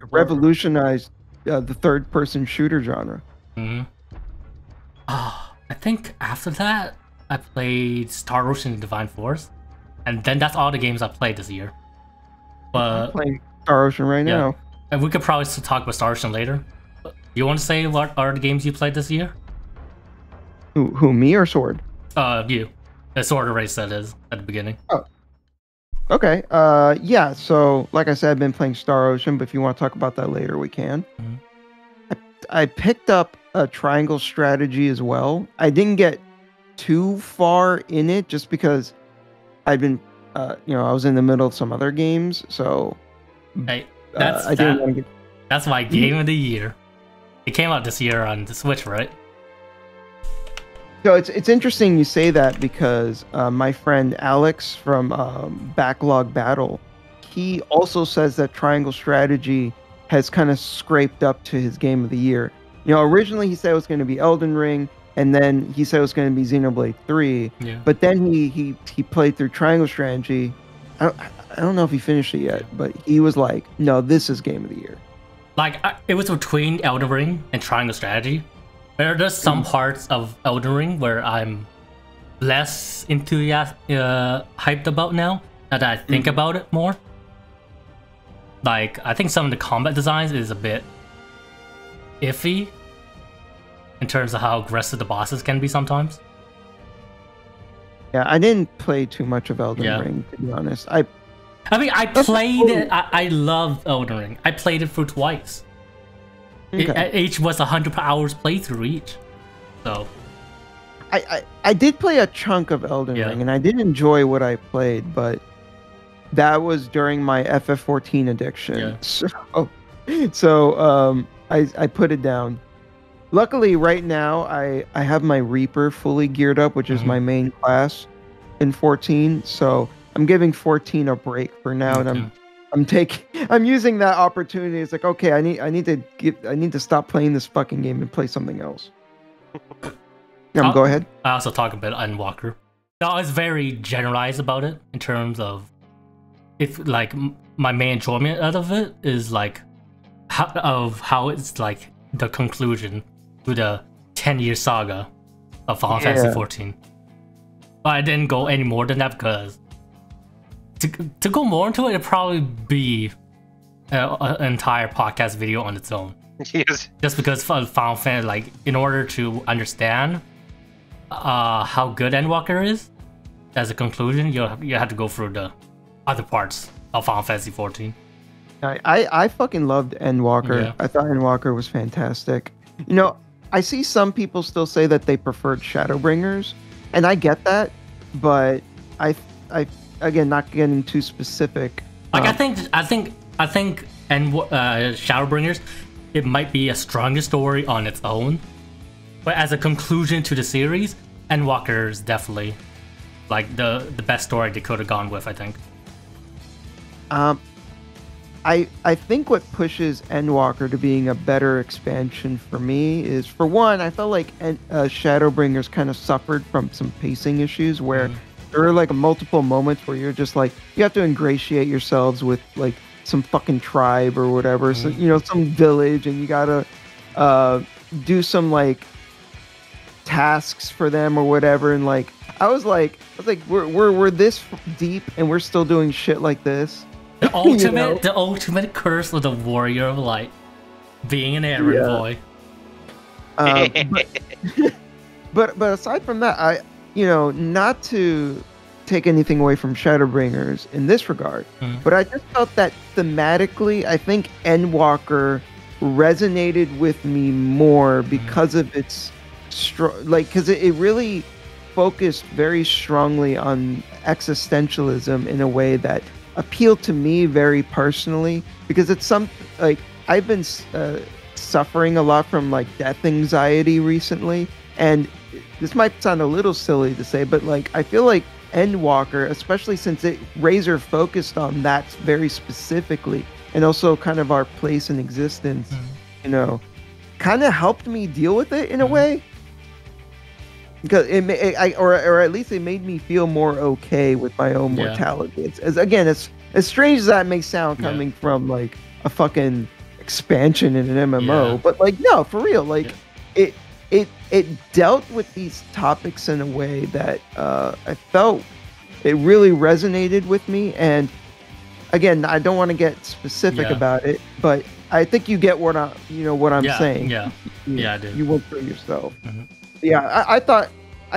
It revolutionized the third-person shooter genre. Mm-hmm. I think after that, I played Star Ocean and Divine Force, and then that's all the games I played this year. But I'm playing Star Ocean right now. And we could probably talk about Star Ocean later. You want to say what are the games you played this year? Who, me or Sword? You. The Sword already said is at the beginning. Oh. Okay. Yeah. So, like I said, I've been playing Star Ocean, but if you want to talk about that later, we can. Mm-hmm. I picked up a triangle strategy as well. I didn't get too far in it just because I've been, I was in the middle of some other games, so. Hey, that's my game of the year. It came out this year on the Switch, right? So it's interesting you say that because my friend Alex from Backlog Battle, he also says that Triangle Strategy has kind of scraped up to his game of the year. Originally he said it was going to be Elden Ring, and then he said it was going to be Xenoblade 3. Yeah. But then he played through Triangle Strategy. I don't know if he finished it yet, but he was like, "No, this is game of the year." Like it was between Elden Ring and Triangle Strategy. There are just some parts of Elden Ring where I'm less hyped about now that I think about it more. Like, I think some of the combat designs is a bit iffy in terms of how aggressive the bosses can be sometimes. Yeah, I didn't play too much of Elden Ring, to be honest. I played it. I love Elden Ring. I played it through twice. Okay. Each was 100 hours playthrough each. So I did play a chunk of Elden Ring, and I did enjoy what I played, but that was during my FF14 addiction. Yeah. So I put it down. Luckily, right now I have my Reaper fully geared up, which is my main class in 14. So I'm giving 14 a break for now, and I'm using that opportunity. It's like, okay, I need to stop playing this fucking game and play something else. Go ahead. I also talk about Endwalker. I was very generalized about it in terms of like my main enjoyment out of it is like how it's like the conclusion to the 10-year saga of Final Fantasy 14. But I didn't go any more than that because to go more into it, it'd probably be an entire podcast video on its own. Yes. Just because Final Fantasy, like, in order to understand how good Endwalker is, as a conclusion, you have to go through the other parts of Final Fantasy 14. I fucking loved Endwalker. Yeah. I thought Endwalker was fantastic. I see some people still say that they preferred Shadowbringers, and I get that, but I again, not getting too specific. Like I think Shadowbringers, it might be a stronger story on its own, but as a conclusion to the series, Endwalker is definitely like the best story they could have gone with, I think. I think what pushes Endwalker to being a better expansion for me is, for one, I felt like Shadowbringers kind of suffered from some pacing issues where there are like multiple moments where you're just like, you have to ingratiate yourselves with like some fucking tribe or whatever, so some village, and you gotta do some like tasks for them or whatever, and like I was like we're this deep and we're still doing shit like this. The ultimate curse of the warrior of light, being an errand boy. But aside from that, not to take anything away from Shadowbringers in this regard, but I just felt that thematically, I think Endwalker resonated with me more because of its because it really focused very strongly on existentialism in a way that appeal to me very personally because it's like I've been suffering a lot from like death anxiety recently, and this might sound a little silly to say, but like I feel like Endwalker, especially since it Razor focused on that very specifically, and also kind of our place in existence, you know, kind of helped me deal with it in a way. Because or at least it made me feel more okay with my own mortality. It's as strange as that may sound coming from like a fucking expansion in an MMO, but like no, for real, like it dealt with these topics in a way that I felt it really resonated with me. And again, I don't want to get specific about it, but I think you get what I'm saying. Yeah, I do. You went through yourself. Yeah, I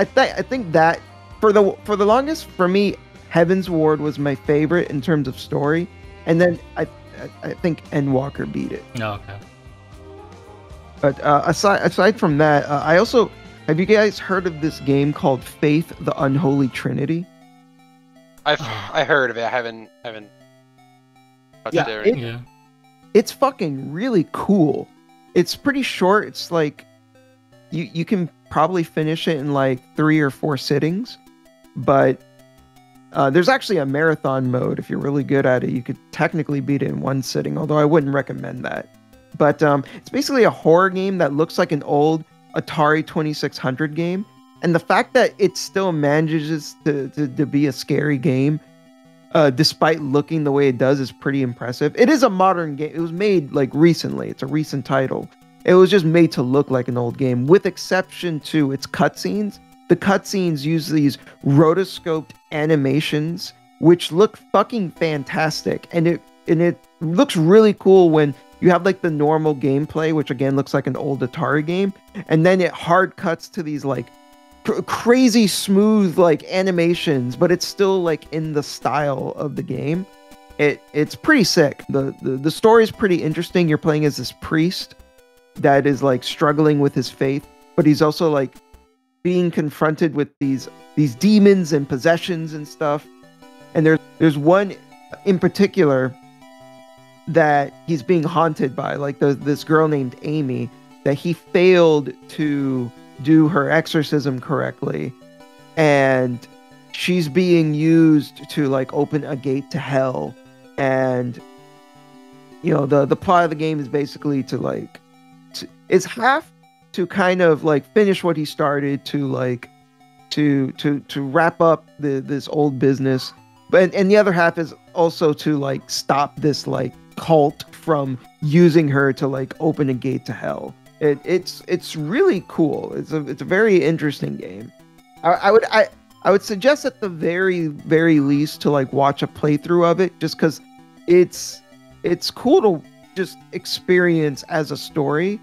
think that for the longest, for me, Heaven's Ward was my favorite in terms of story, and then I think Endwalker beat it. Oh, okay. But aside from that, I also have you guys heard of this game called Faith: The Unholy Trinity? I heard of it. I haven't. It's fucking really cool. It's pretty short. It's like you can probably finish it in like 3 or 4 sittings, but there's actually a marathon mode. If you're really good at it, you could technically beat it in 1 sitting, although I wouldn't recommend that. But it's basically a horror game that looks like an old Atari 2600 game, and the fact that it still manages to be a scary game despite looking the way it does is pretty impressive. It is a modern game. It was made like recently. It's a recent title. It was just made to look like an old game, with exception to its cutscenes. The cutscenes use these rotoscoped animations, which look fucking fantastic, and it looks really cool when you have like the normal gameplay, which again looks like an old Atari game, and then it hard cuts to these like crazy smooth like animations, but it's still like in the style of the game. It's pretty sick. The story is pretty interesting. You're playing as this priest that is like struggling with his faith, but he's also like being confronted with these demons and possessions and stuff. And there's one in particular that he's being haunted by, like this girl named Amy, that he failed to do her exorcism correctly, and she's being used to like open a gate to hell. And you know, the plot of the game is basically to like it's half to kind of like finish what he started, to like to wrap up this old business, but and the other half is also to like stop this like cult from using her to like open a gate to hell. It's really cool. It's a very interesting game. I would suggest at the very least to like watch a playthrough of it, just because it's cool to just experience as a story,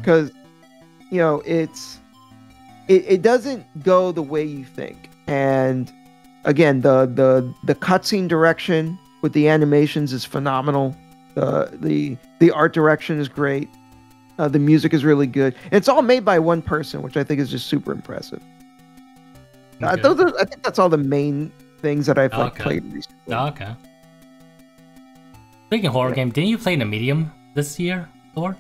because you know it doesn't go the way you think. And again, the cutscene direction with the animations is phenomenal. The art direction is great. The music is really good. And it's all made by one person, which I think is just super impressive. I think that's all the main things that I've like played recently. Okay. Speaking of horror game, didn't you play in a medium this year, Thor?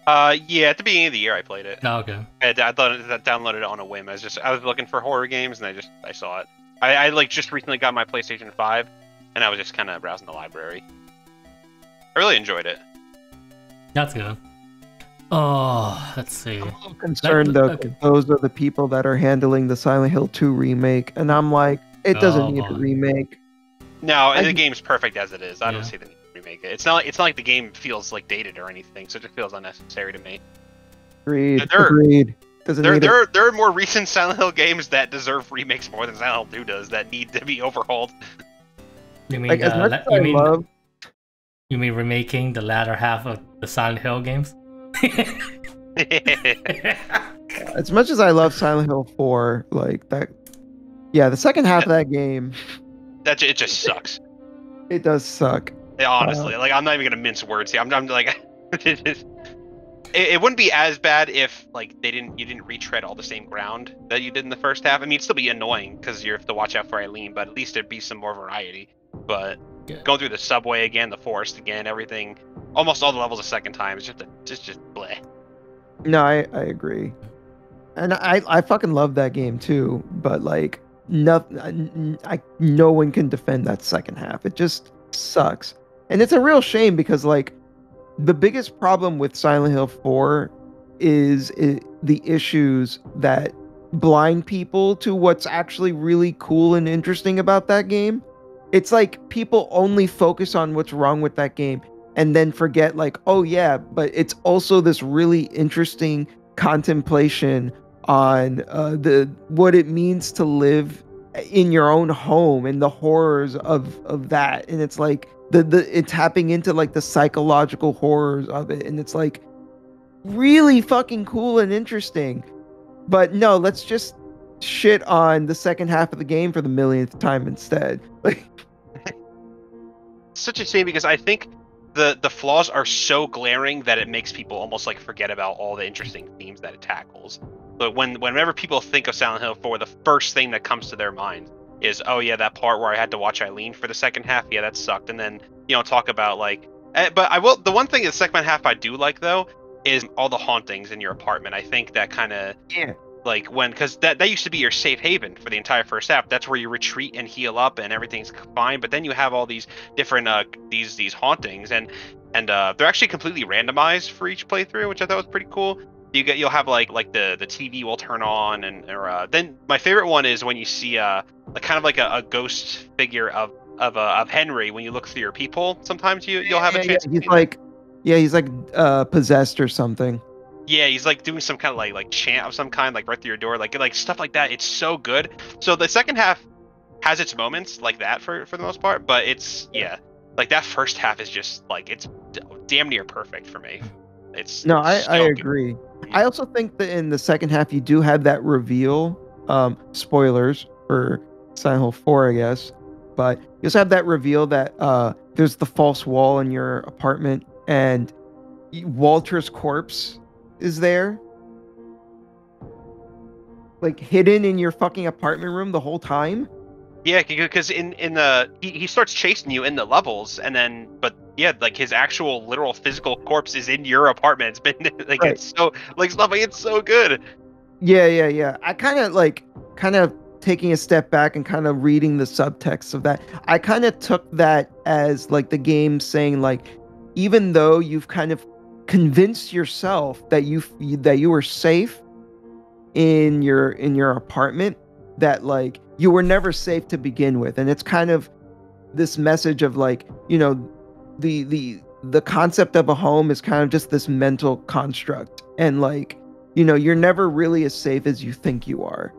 Yeah, at the beginning of the year I played it. Oh, okay. I downloaded it on a whim. I was looking for horror games and I saw it. I like just recently got my PlayStation 5, and I was just kind of browsing the library. I really enjoyed it. That's good. Oh, let's see. I'm a little concerned though, 'cause those are the people that are handling the Silent Hill 2 remake, and I'm like, it doesn't need a remake. No, the game's perfect as it is. I don't see the need to remake it. It's not like the game feels like dated or anything, so it just feels unnecessary to me. Agreed. There are more recent Silent Hill games that deserve remakes more than Silent Hill 2 does, that need to be overhauled. You mean like, you mean remaking the latter half of the Silent Hill games? As much as I love Silent Hill 4, like that, the second half of that game, it just sucks. It does suck. Yeah, honestly, like I'm not even gonna mince words here. I'm like, it wouldn't be as bad if like you didn't retread all the same ground that you did in the first half. I mean, it'd still be annoying because you have to watch out for Eileen, but at least there'd be some more variety. but Yeah. going through the subway again, the forest again, everything, almost all the levels a second time is just bleh. No, I agree. And I fucking love that game too, but like no one can defend that second half. It just sucks. And it's a real shame because like the biggest problem with Silent Hill 4 is the issues that blind people to what's actually really cool and interesting about that game. It's like people only focus on what's wrong with that game and then forget like, oh yeah, but it's also this really interesting contemplation on the what it means to live in your own home and the horrors of that. And it's like it's tapping into like the psychological horrors of it, and it's like really fucking cool and interesting. But no, let's just shit on the second half of the game for the millionth time instead. Like, such a shame because I think the flaws are so glaring that it makes people almost like forget about all the interesting themes that it tackles. But whenever people think of Silent Hill 4, the first thing that comes to their mind is, oh yeah, that part where I had to watch Eileen for the second half, yeah, that sucked. And then, talk about like, but I will, the one thing in the second half I do like though, is all the hauntings in your apartment. I think that kind of, yeah, like because that used to be your safe haven for the entire first half. That's where you retreat and heal up and everything's fine. But then you have all these different these hauntings and they're actually completely randomized for each playthrough, which I thought was pretty cool. You'll have like the TV will turn on or then my favorite one is when you see like kind of like a ghost figure of Henry when you look through your peephole. Sometimes you'll have a chance. He's like possessed or something. Yeah, he's like doing some kind of like chant of some kind, like right through your door, like stuff like that. It's so good. So the second half has its moments like that for the most part, but it's like that first half is just like it's damn near perfect for me. I agree. I also think that in the second half you do have that reveal. Spoilers for Silent Hill 4, I guess, but you also have that reveal that there's the false wall in your apartment and Walter's corpse is there, like hidden in your fucking apartment room the whole time. Yeah, because in the he starts chasing you in the levels, and then like his actual literal physical corpse is in your apartment. It's been like right. It's so like stuff like it's so good. Yeah. I kind of taking a step back and kind of reading the subtext of that. I kind of took that as like the game saying like, even though you've kind of convinced yourself that you were safe in your apartment, that like you were never safe to begin with. And it's kind of this message of like, the concept of a home is kind of just this mental construct, and like, you're never really as safe as you think you are.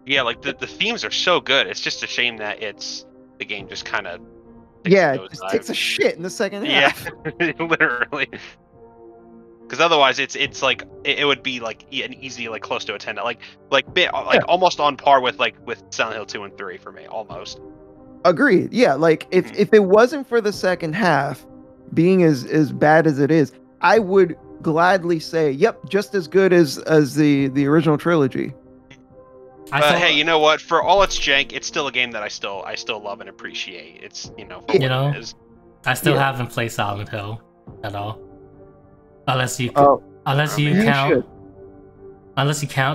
Yeah, like the themes are so good. It's just a shame that the game just kind of it just takes a shit in the second half. Yeah, literally. Because otherwise, it's like it would be like an easy like close to a 10, like almost on par with Silent Hill 2 and 3 for me, almost. Agreed. Yeah, like if it wasn't for the second half being as bad as it is, I would gladly say, yep, just as good as the original trilogy. But hey, you know what? For all its jank, it's still a game that I still love and appreciate. It's for what it is. I still haven't played Silent Hill at all. Unless you count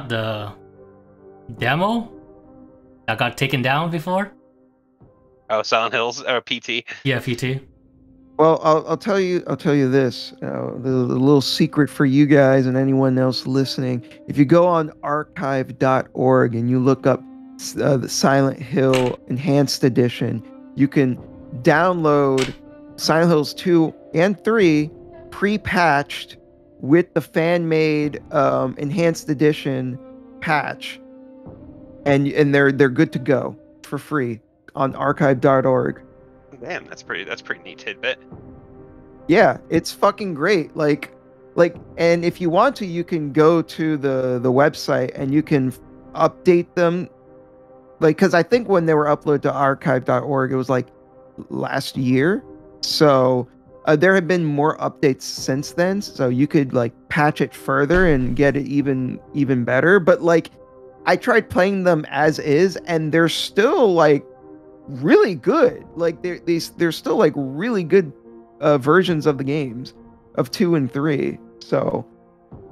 the demo that got taken down before. Oh, Silent Hills or PT? Yeah, PT. Well, I'll tell you this, the little secret for you guys and anyone else listening. If you go on archive.org and you look up the Silent Hill Enhanced Edition, you can download Silent Hills 2 and 3 pre-patched with the fan-made Enhanced Edition patch, and they're good to go for free on archive.org. Damn, that's pretty neat tidbit. Yeah, it's fucking great. Like, and if you want to, you can go to the website and you can update them. Like, because I think when they were uploaded to archive.org, it was like last year. So there have been more updates since then. So you could like patch it further and get it even better. But like, I tried playing them as is, and they're still like really good. Like they're still like really good versions of the games of 2 and 3. So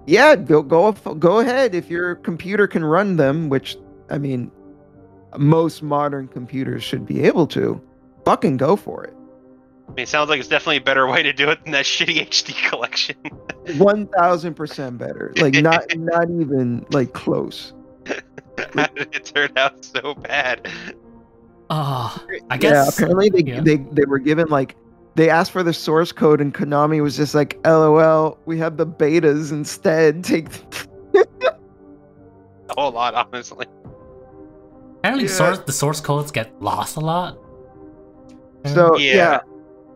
yeah, go ahead if your computer can run them, which I mean most modern computers should be able to. Fucking go for it. I mean, it sounds like it's definitely a better way to do it than that shitty HD collection. 1000% better. Like not even like close. How did it turn out so bad? I guess. Yeah, apparently they were given like they asked for the source code and Konami was just like, LOL, we have the betas instead. Take A whole lot, honestly. Apparently, the source codes get lost a lot. So yeah,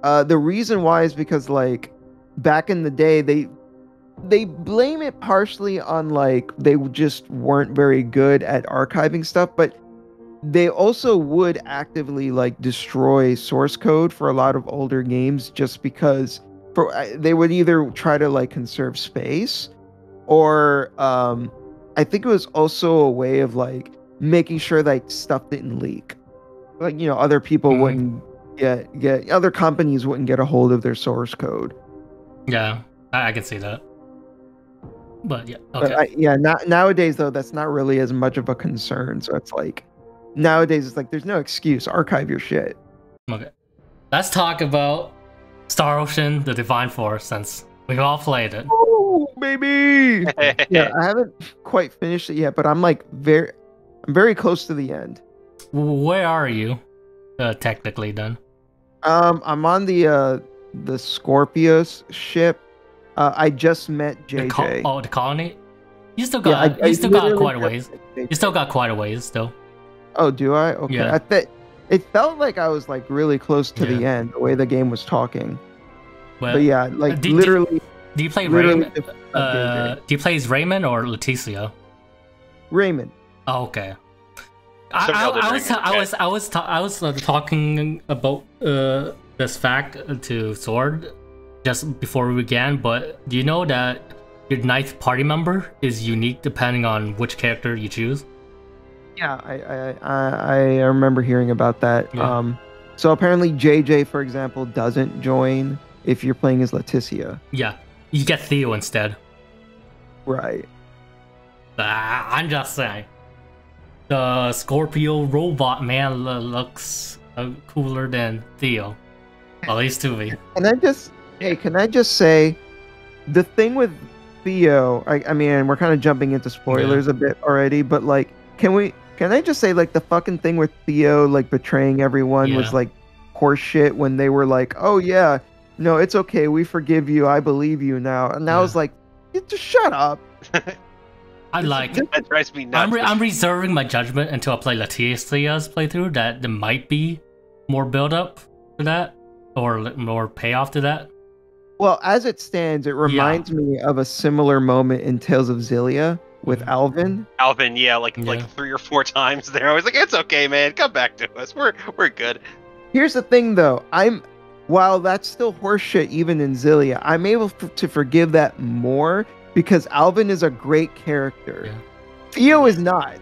the reason why is because like back in the day they blame it partially on like they just weren't very good at archiving stuff, but they also would actively like destroy source code for a lot of older games just because they would either try to like conserve space or I think it was also a way of like making sure that stuff didn't leak. Like, you know, other people wouldn't get other companies wouldn't get a hold of their source code. Yeah, I can see that. But yeah, okay. But nowadays though, that's not really as much of a concern. So it's like nowadays it's like there's no excuse. Archive your shit. Okay, let's talk about Star Ocean: The Divine Force, since we've all played it. Oh baby! Yeah, I haven't quite finished it yet, but I'm very close to the end. Where are you, technically then? I'm on the Scorpius ship. I just met JJ. The colony. You still got you still got quite a ways. You still got quite a ways still. Oh, do I? Okay. Yeah. It felt like I was like really close to the end, the way the game was talking. Well, but yeah, like literally. Do you play Raymond? Do you play as Raymond or Leticia? Raymond. Oh, okay. I was talking about this fact to Sword just before we began, but do you know that your ninth party member is unique depending on which character you choose? Yeah, I remember hearing about that. Yeah. So apparently JJ, for example, doesn't join if you're playing as Leticia. Yeah, you get Theo instead. Right. I'm just saying. The Scorpio robot man looks cooler than Theo, at least to me. Can I just say, the thing with Theo, I mean, we're kind of jumping into spoilers a bit already, but like, can I just say, like, the fucking thing with Theo, like, betraying everyone was like horseshit when they were like, oh yeah, no, it's okay, we forgive you, I believe you now, and I was like, just shut up. That drives me nuts. I'm reserving my judgment until I play Leticia's playthrough. That there might be more build up to that, or more payoff to that. Well, as it stands, it reminds me of a similar moment in Tales of Xillia with Alvin. Alvin, like 3 or 4 times there. I was like, it's okay, man, come back to us. We're good. Here's the thing, though. While that's still horseshit, even in Xillia, I'm able to forgive that more. Because Alvin is a great character. Yeah. Theo is not.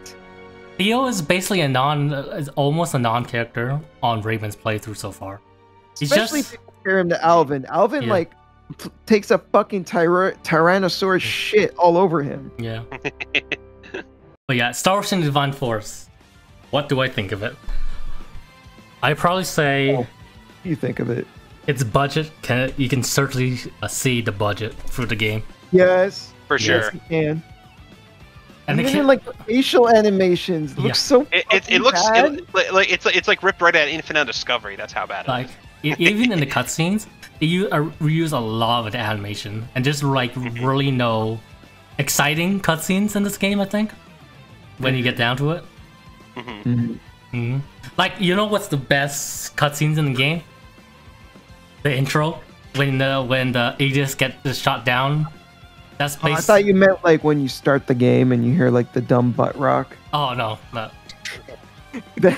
Theo is basically almost a non-character on Raven's playthrough so far. Especially if you compare him to Alvin. Alvin takes a fucking Tyrannosaurus shit all over him. Yeah. But yeah, Star Ocean Divine Force. What do I think of it? I'd probably say... what do you think of it? Its budget, you can certainly see the budget for the game. Yes, for sure. Yes, you can. And even like the facial animations look so. It looks bad. It's like ripped right at Infinite Discovery. That's how bad it is. Even in the cutscenes, they reuse a lot of the animation and just like really no exciting cutscenes in this game. I think when you get down to it. Like, you know what's the best cutscenes in the game? The intro when the Aegis gets shot down. That's I thought you meant like when you start the game and you hear like the dumb butt rock. Oh no. I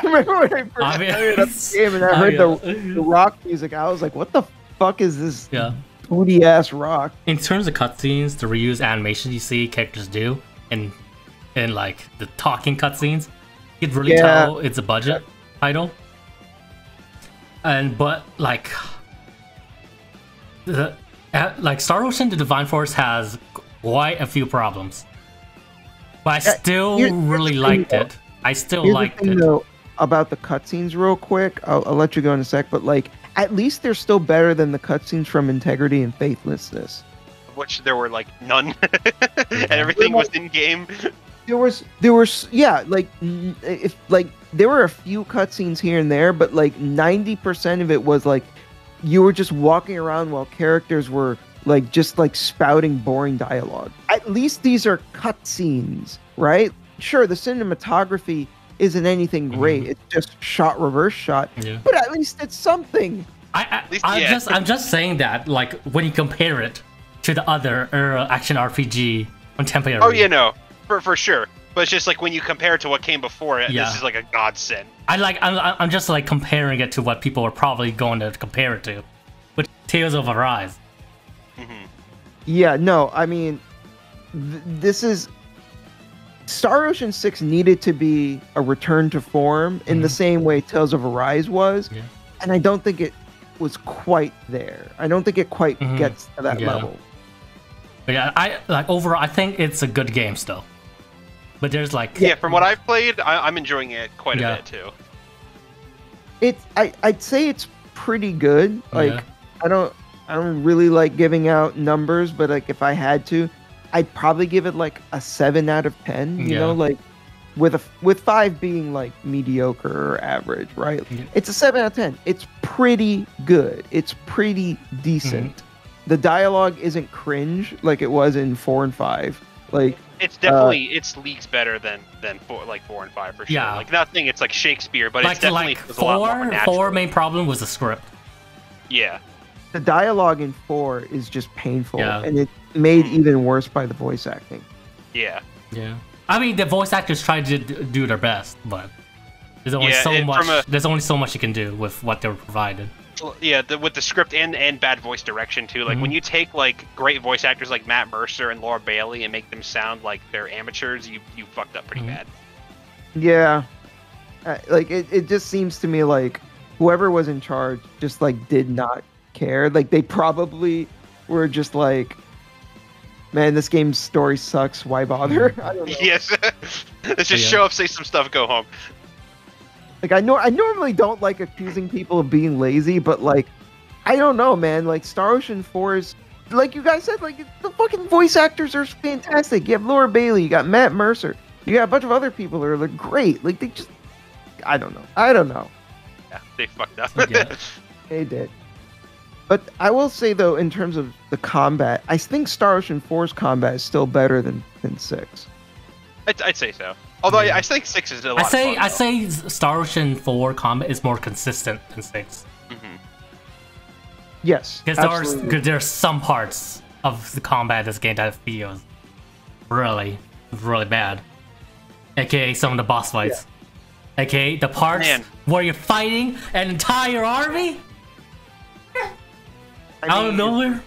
remember when I first started up the game and I heard the rock music. I was like, what the fuck is this booty ass rock? In terms of cutscenes, the reuse animation you see characters do in like the talking cutscenes, you can really tell it's a budget. title. But like Star Ocean: The Divine Force has quite a few problems, but I still really liked it. I still liked it. Though, about the cutscenes, real quick, I'll let you go in a sec. But like, at least they're still better than the cutscenes from Integrity and Faithlessness, which there were like none, and everything was in game. There was like if like there were a few cutscenes here and there, but like 90% of it was like you were just walking around while characters were like just like spouting boring dialogue. At least these are cutscenes, right? Sure, the cinematography isn't anything great. It's just shot reverse shot, but at least it's something. I'm just saying that like when you compare it to the other action RPG contemporary. Oh, you know. For sure, but it's just like when you compare it to what came before it, this is like a godsend. I'm just like comparing it to what people are probably going to compare it to, with Tales of Arise. Yeah, no, I mean, this is Star Ocean 6 needed to be a return to form in the same way Tales of Arise was, and I don't think it was quite there. I don't think it quite gets to that level. But yeah, overall, I think it's a good game still. But there's like from what I've played, I'm enjoying it quite a bit too. I'd say it's pretty good. Like I don't really like giving out numbers, but like if I had to, I'd probably give it like a 7 out of 10. You know, like with 5 being like mediocre or average, right? It's a 7 out of 10. It's pretty good. It's pretty decent. The dialogue isn't cringe like it was in 4 and 5. Like it's definitely it's leagues better than 4 and 5 for sure. Yeah. Like nothing, it's like Shakespeare, but like, it's definitely like a lot more natural. 4 main problem was the script. Yeah. The dialogue in 4 is just painful, and it's made even worse by the voice acting. Yeah. Yeah. I mean, the voice actors tried to do their best, but there's only so much. There's only so much you can do with what they were provided. Yeah, with the script and bad voice direction too. Like when you take like great voice actors like Matt Mercer and Laura Bailey and make them sound like they're amateurs, you fucked up pretty bad. Yeah, like it just seems to me like whoever was in charge just like did not care. Like they probably were just like, man, this game's story sucks. Why bother? I don't know. Yes, let's just show up, say some stuff, go home. Like I normally don't like accusing people of being lazy, but like I don't know, man. Like Star Ocean 4 is, like you guys said, like the fucking voice actors are fantastic. You have Laura Bailey, you got Matt Mercer, you got a bunch of other people that are like great. Like they just, I don't know. Yeah, they fucked up. They did. But I will say though, in terms of the combat, I think Star Ocean 4's combat is still better than 6. I'd say so. Although I think 6 is a lot of fun, I say Star Ocean 4 combat is more consistent than 6. Yes, because there's some parts of the combat of this game that feels really bad. AKA some of the boss fights. AKA the parts where you're fighting an entire army out of nowhere.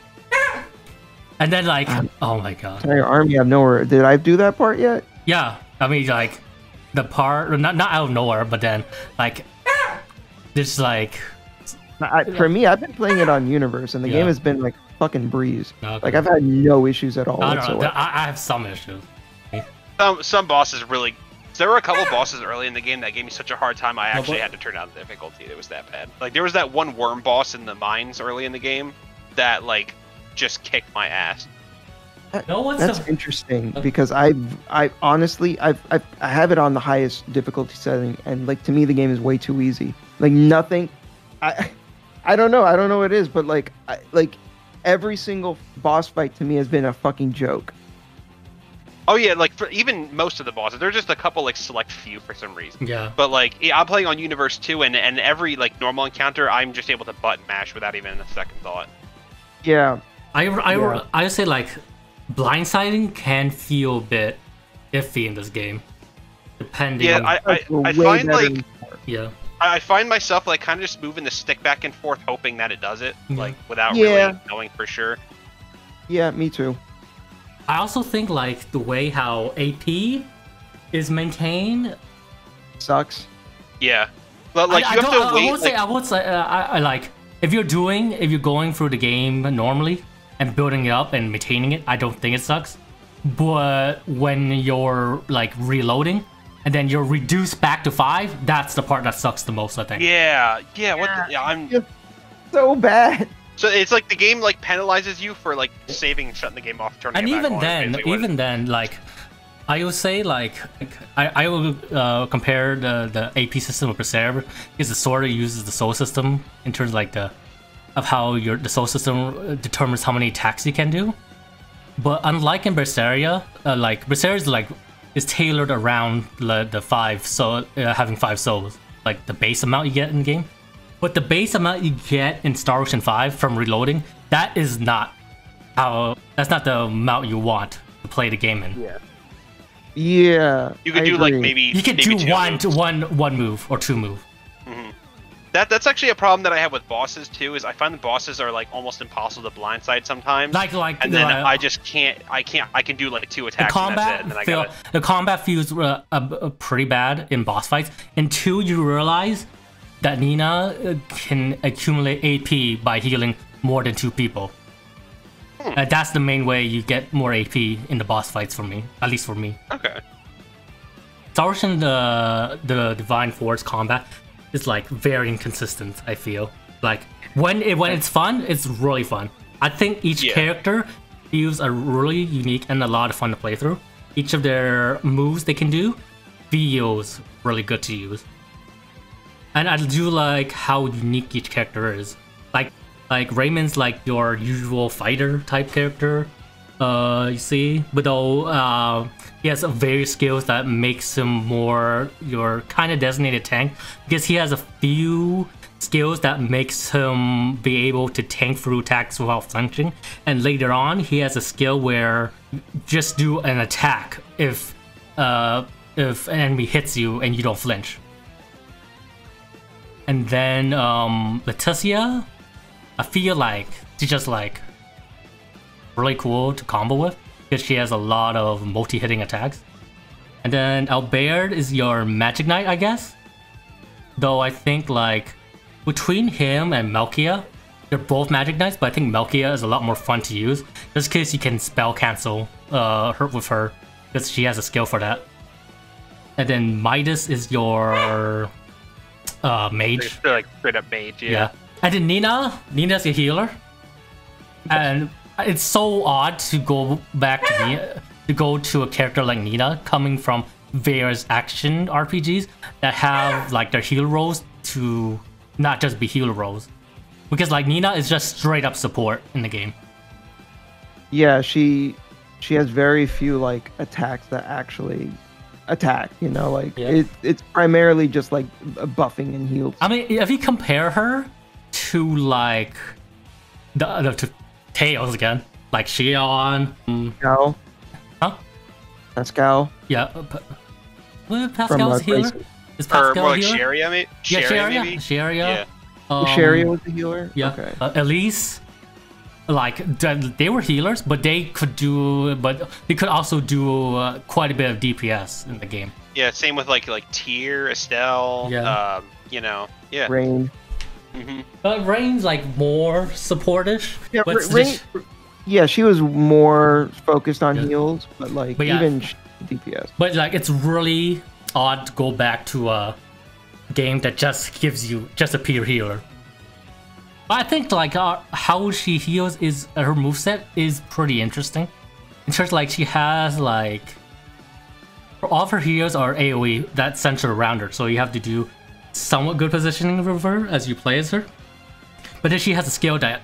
And then like, oh my god. Entire army out of nowhere. Did I do that part yet? Yeah. I mean, like, the part, not out of nowhere, but then, like, just like... for me, I've been playing it on Universe, and the game has been, like, fucking breeze. Okay. Like, I've had no issues at all whatsoever. I have some issues. Some bosses really... There were a couple bosses early in the game that gave me such a hard time, I actually had to turn down the difficulty. It was that bad. Like, there was that one worm boss in the mines early in the game that, like, just kicked my ass. That's interesting because I honestly I have it on the highest difficulty setting, and like to me the game is way too easy. Like nothing, I don't know what it is, but like every single boss fight to me has been a fucking joke. Oh yeah, like for even most of the bosses, there's just a couple like select few for some reason. Yeah. But like I'm playing on Universe 2, and every like normal encounter, I'm just able to button mash without even a second thought. Yeah. I say like. Blindsiding can feel a bit iffy in this game, depending. Yeah, I find like I find myself like kind of just moving the stick back and forth, hoping that it does it, like without really knowing for sure. Yeah, me too. I also think like the way how AP is maintained sucks. Yeah. But like you have to wait. I would say, I like if you're going through the game normally and building it up and maintaining it, I don't think it sucks. But when you're like reloading and then you're reduced back to 5, that's the part that sucks the most, I think. Yeah. I'm It's so bad. So it's like the game like penalizes you for like saving and shutting the game off, turning And it back even on, then, like I would say like I will compare the AP system with Berserker because it sort of uses the soul system in terms of like the how the soul system determines how many attacks you can do. But unlike in Berseria, like Berseria is tailored around the 5, so having 5 souls, like the base amount you get in the game. But the base amount you get in Star Ocean 5 from reloading, that's not the amount you want to play the game in. Yeah. You could do like maybe you could do one move or 2 move. That's actually a problem that I have with bosses too. Is I find the bosses are like almost impossible to blindside sometimes. And then I just can't. I can do like 2 attacks. And that's it. And then the combat feels pretty bad in boss fights until you realize that Nina can accumulate AP by healing more than 2 people. That's the main way you get more AP in the boss fights for me, at least for me. Okay. Star Ocean, the Divine Force combat is like very inconsistent, I feel. Like when it's fun, it's really fun. I think each character feels really unique and a lot of fun to play through. Each of their moves they can do feels really good to use. And I do like how unique each character is. Like Raymond's like your usual fighter type character, you see, but though he has various skills that makes him more your kind of designated tank, because he has a few skills that makes him be able to tank through attacks without flinching. And later on, he has a skill where just do an attack if an enemy hits you and you don't flinch. And then Leticia, I feel like she's just like really cool to combo with because she has a lot of multi-hitting attacks. And then Albert is your Magic Knight, I guess. Though I think like between him and Melkia, they're both Magic Knights, but I think Melkia is a lot more fun to use just because you can spell cancel her with her because she has a skill for that. And then Midas is your mage. They're like straight up mage, yeah. And then Nina's a healer. And it's so odd to go back to a character like Nina coming from various action RPGs that have like their heal roles to not just be healer roles. Because like Nina is just straight up support in the game. Yeah, she has very few like attacks that actually attack, you know, like it's primarily just like buffing and heals. I mean, if you compare her to like to Tails again, like Xion, Pascal. Huh? Pascal. Yeah, Pascal's healer. Is Pascal more like healer? Sheria, maybe? Yeah, maybe? Sheria. Yeah. Sheria was the healer. Yeah. Okay. Elise, like they were healers, but they could also do quite a bit of DPS in the game. Yeah, same with like Tyr, Estelle. Yeah. You know. Yeah. Rain. But Rain's like more supportish. Yeah, but Rain. Yeah, she was more focused on heals, but even DPS. But like, it's really odd to go back to a game that just gives you just a pure healer. But I think like how she heals is her moveset is pretty interesting. In terms like she has like all of her heals are AoE that center around her, so you have to do somewhat good positioning with her as you play as her. But then she has a skill that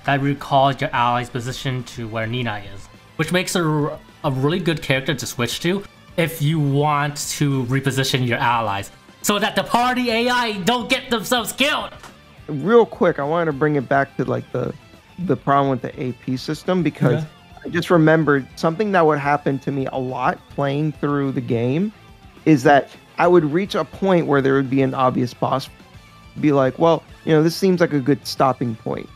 recalls your ally's position to where Nina is, which makes her a really good character to switch to if you want to reposition your allies so that the party AI don't get themselves killed. Real quick, I wanted to bring it back to like the problem with the AP system, because I just remembered something that would happen to me a lot playing through the game is that I would reach a point where there would be an obvious boss, be like, well, you know, this seems like a good stopping point,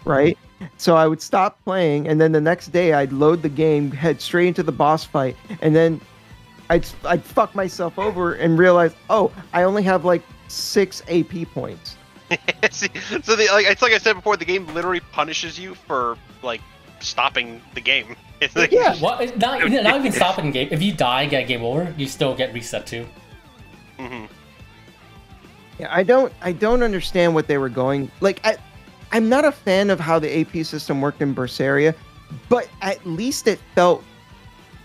right? So I would stop playing, and then the next day I'd load the game, head straight into the boss fight, and then I'd fuck myself over and realize, oh, I only have like 6 AP points. See, so it's like I said before, the game literally punishes you for like stopping the game. It's like, Yeah. What? Not even stopping the game. If you die and get game over, you still get reset too. Mhm. Yeah, I don't understand what they were going like. I'm not a fan of how the AP system worked in Berseria, but at least it felt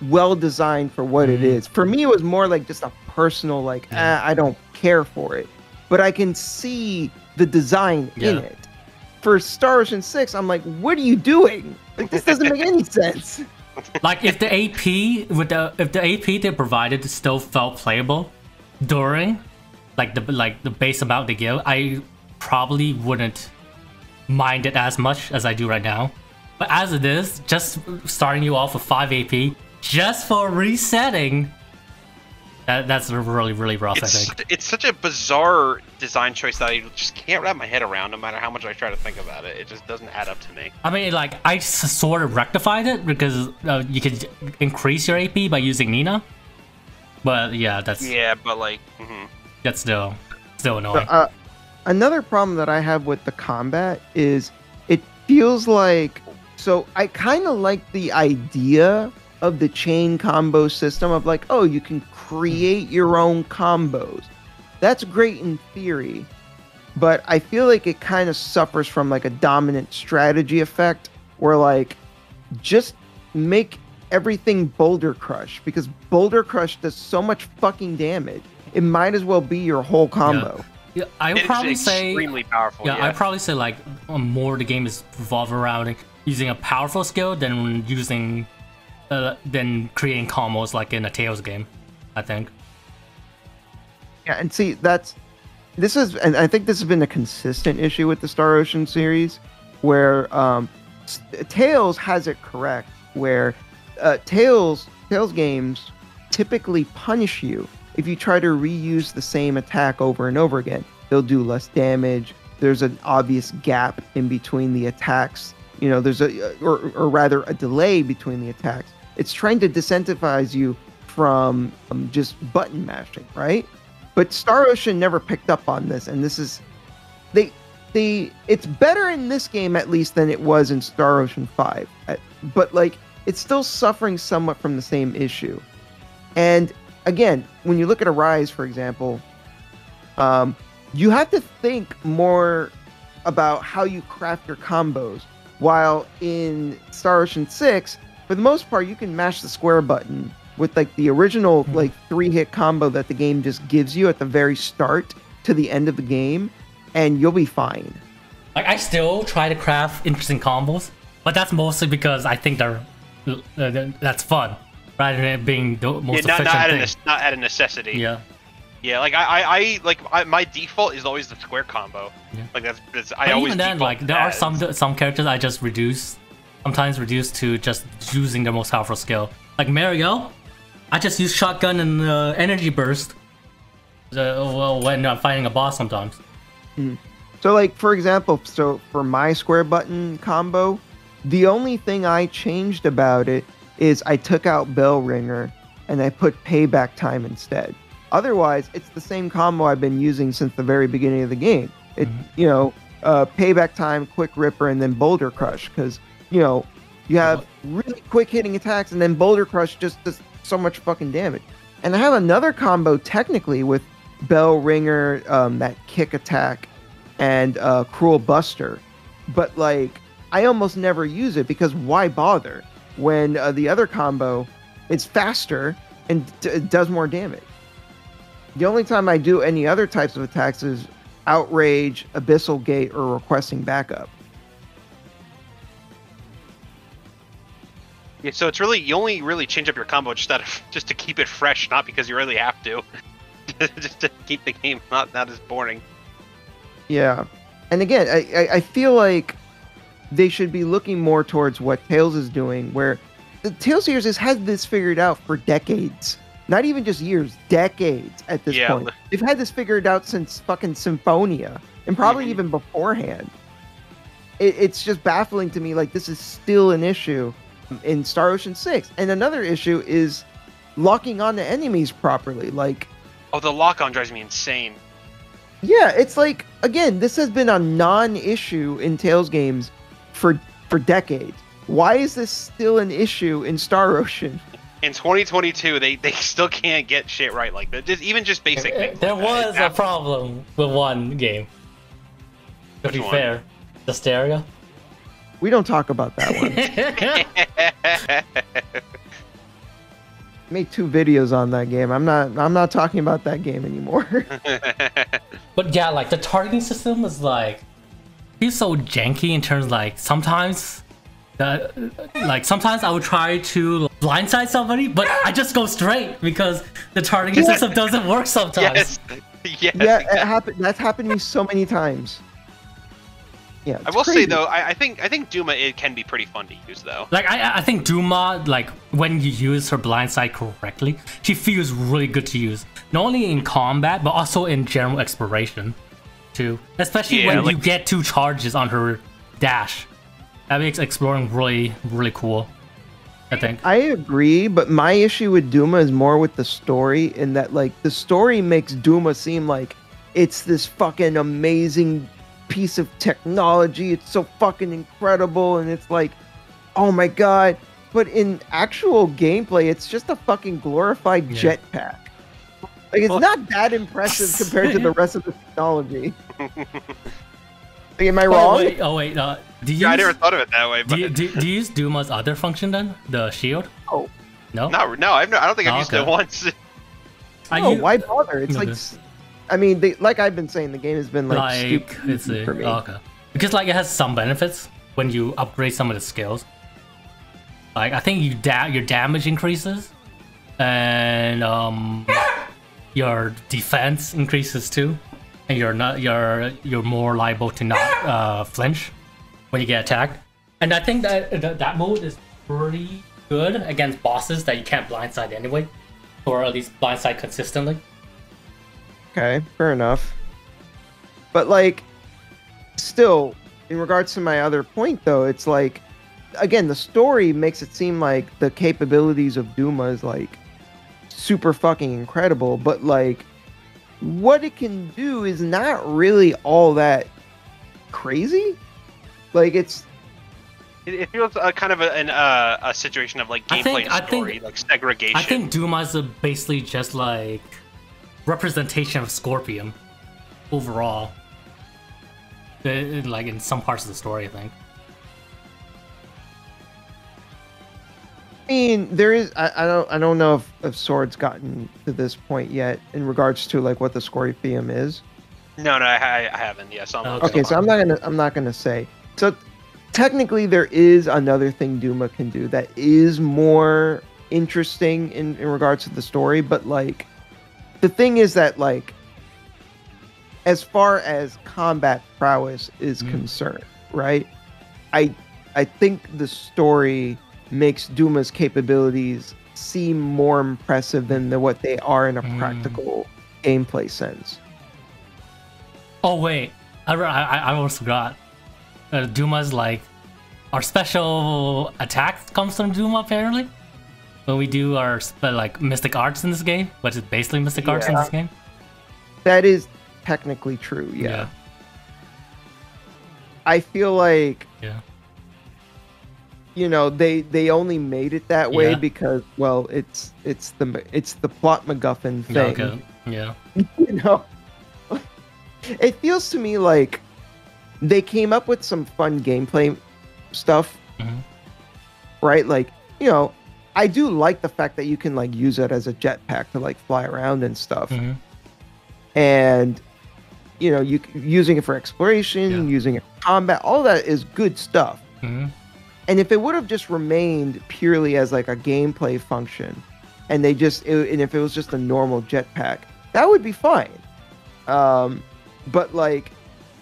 well designed for what it is. For me, it was more like just a personal like, I don't care for it, but I can see the design in it. For Star Ocean 6, I'm like, what are you doing? Like, this doesn't make any sense. Like if the AP they provided still felt playable during like the base amount they give, I probably wouldn't mind it as much as I do right now. But as it is, just starting you off with 5 AP just for resetting, that's really, really rough, I think. It's such a bizarre design choice that I just can't wrap my head around no matter how much I try to think about it. It just doesn't add up to me. I mean, like, I sort of rectified it because you could increase your AP by using Nina. But yeah, that's... Yeah, but like... That's still annoying. Another problem that I have with the combat is it feels like... So I kind of like the idea of the chain combo system of like, oh, you can create your own combos. That's great in theory, but I feel like it kind of suffers from like a dominant strategy effect where like, just make everything Boulder Crush, because Boulder Crush does so much fucking damage. It might as well be your whole combo. Yeah, I would probably say extremely powerful. Yeah, I'd probably say like more the game is revolved around using a powerful skill than using than creating combos like in a Tales game, I think. Yeah, and see, and I think this has been a consistent issue with the Star Ocean series, where Tales has it correct, where Tales games typically punish you if you try to reuse the same attack over and over again. They'll do less damage. There's an obvious gap in between the attacks. You know, there's or rather a delay between the attacks. It's trying to disincentivize you from just button mashing, right? But Star Ocean never picked up on this, and this is it's better in this game at least than it was in Star Ocean 5. But like, it's still suffering somewhat from the same issue. And again, when you look at Arise, for example, you have to think more about how you craft your combos. While in Star Ocean 6, for the most part, you can mash the square button with like the original like 3-hit combo that the game just gives you at the very start to the end of the game, and you'll be fine. Like, I still try to craft interesting combos, but that's mostly because I think that's fun, rather than it being the most efficient thing. Not out of necessity. Yeah. Yeah, like my default is always the square combo. Yeah. Like that's But always even then, like, there are some characters I just sometimes reduce to just using their most powerful skill. Like Mariel, I just use shotgun and energy burst. When I'm fighting a boss sometimes. So like, for example, so for my square button combo, the only thing I changed about it is I took out Bell Ringer and I put payback time instead. Otherwise, it's the same combo I've been using since the very beginning of the game. Payback time, quick ripper, and then Boulder Crush, because you have really quick hitting attacks, and then Boulder Crush just does so much fucking damage. And I have another combo technically with Bell Ringer, that kick attack, and Cruel Buster, but like, I almost never use it because why bother when the other combo is faster and does more damage. The only time I do any other types of attacks is Outrage, Abyssal Gate, or requesting backup. Yeah, so it's really, you only really change up your combo just to keep it fresh, not because you really have to. Just to keep the game not as boring. Yeah. And again, I feel like they should be looking more towards what Tales is doing, where the Tales series has had this figured out for decades. Not even just years, decades at this point. They've had this figured out since fucking Symphonia, and probably even beforehand. It's just baffling to me, like, this is still an issue in Star Ocean 6. And another issue is locking on to enemies properly. Like, oh, the lock-on drives me insane. Yeah, it's like, again, this has been a non-issue in Tales games for decades. Why is this still an issue in Star Ocean? In 2022, they still can't get shit right like that. Just basic things. There like was a problem with one game. To be fair, the stereo. We don't talk about that one. Made 2 videos on that game. I'm not talking about that game anymore. But yeah, like the targeting system is like feels so janky in terms of, like sometimes sometimes I would try to blindside somebody, but I just go straight because the targeting system doesn't work sometimes. Yes, yeah, exactly. That's happened to me so many times. Yeah, I will say though, I think Duma, it can be pretty fun to use though. Like I think Duma, like when you use her blindside correctly, she feels really good to use. Not only in combat, but also in general exploration, too. Especially when you get 2 charges on her dash. That makes exploring really, really cool, I think. I agree, but my issue with Duma is more with the story, in that like the story makes Duma seem like it's this fucking amazing piece of technology. It's so fucking incredible, and it's like, oh my god. But in actual gameplay, it's just a fucking glorified jetpack. Like, it's not that impressive compared to the rest of the technology. Like, am I wrong? Wait, do you I never thought of it that way. But... Do you use Duma's other function then? The shield? Oh. No? No, I don't think I've used it once. No, why bother? It's like... I mean, like I've been saying, the game has been like stupid for me. Okay. Because like it has some benefits when you upgrade some of the skills. Like I think your damage increases, and your defense increases too, and you're more liable to not flinch when you get attacked. And I think that mode is pretty good against bosses that you can't blindside anyway, or at least blindside consistently. Okay, fair enough. But like, still, in regards to my other point though, it's like, again, the story makes it seem like the capabilities of Duma is like super fucking incredible, but like what it can do is not really all that crazy. Like it feels kind of a situation of like gameplay and story, like segregation. I think Duma's basically just like representation of Scorpion overall, like in some parts of the story, I think. I mean, there is. I don't know if Sword's gotten to this point yet in regards to like what the Scorpion is. No, I haven't. Yeah, so okay, so I'm not gonna say. So technically, there is another thing Duma can do that is more interesting in regards to the story, but like the thing is that like as far as combat prowess is concerned, right? I think the story makes Duma's capabilities seem more impressive than what they are in a practical gameplay sense. Oh wait, I almost forgot. Duma's like our special attack comes from Duma apparently. When we do our like mystic arts in this game, which is basically mystic arts in this game. That is technically true. Yeah. I feel like you know, they only made it that way because, well, it's the plot MacGuffin thing. Okay. Yeah. You know, it feels to me like they came up with some fun gameplay stuff, right? Like, you know, I do like the fact that you can like use it as a jetpack to like fly around and stuff, and you know, using it for exploration, using it for combat, all that is good stuff. And if it would have just remained purely as like a gameplay function, and and if it was just a normal jetpack, that would be fine. But like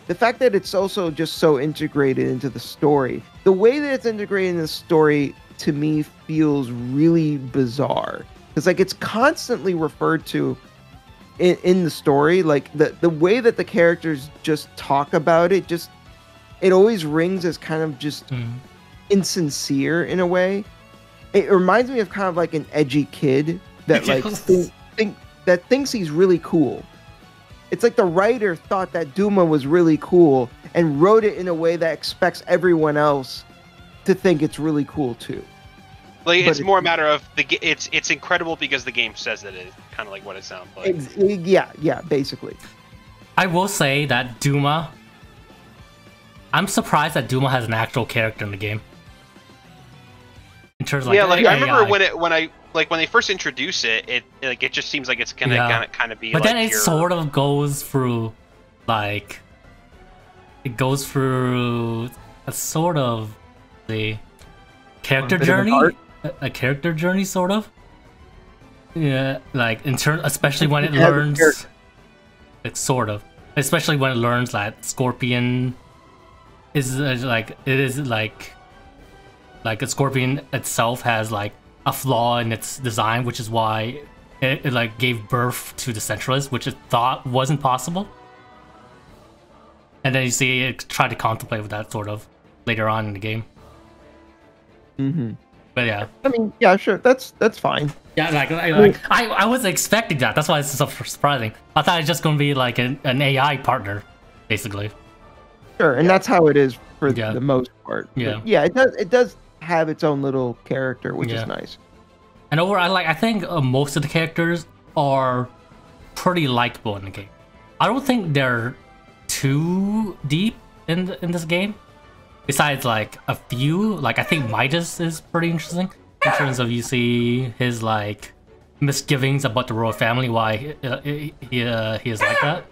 the fact that it's also just so integrated into the story, the way that it's integrated in the story to me feels really bizarre. Because like it's constantly referred to in the story, like the way that the characters just talk about it, just it always rings as kind of just insincere in a way. It reminds me of kind of like an edgy kid that like thinks he's really cool, it's like the writer thought that Duma was really cool and wrote it in a way that expects everyone else to think it's really cool too. Like it's more a matter of it's incredible because the game says it is. Kind of like what it sounds like. Yeah, basically. I will say that Duma. I'm surprised that Duma has an actual character in the game. In terms of, like, I remember when they first introduce it, it just seems like it's gonna kind of be. But like then it sort of goes through, like, it goes through a sort of the character journey, a character journey, sort of. Yeah, like especially when it learns, it's sort of, especially when it learns that Scorpion is like a Scorpion itself has like a flaw in its design, which is why it like gave birth to the Centralists, which it thought wasn't possible. And then you see it try to contemplate with that sort of later on in the game. Mm-hmm. But yeah, I mean, yeah, sure, that's fine. Yeah, I wasn't expecting that. That's why it's so surprising. I thought it's just gonna be like an AI partner, basically. Sure, and that's how it is for the most part. Yeah, but yeah, it does have its own little character, which is nice. And overall, I think most of the characters are pretty likable in the game. I don't think they're too deep in this game. Besides, like, a few, like, I think Midas is pretty interesting in terms of you see his, like, misgivings about the royal family, why he is like that.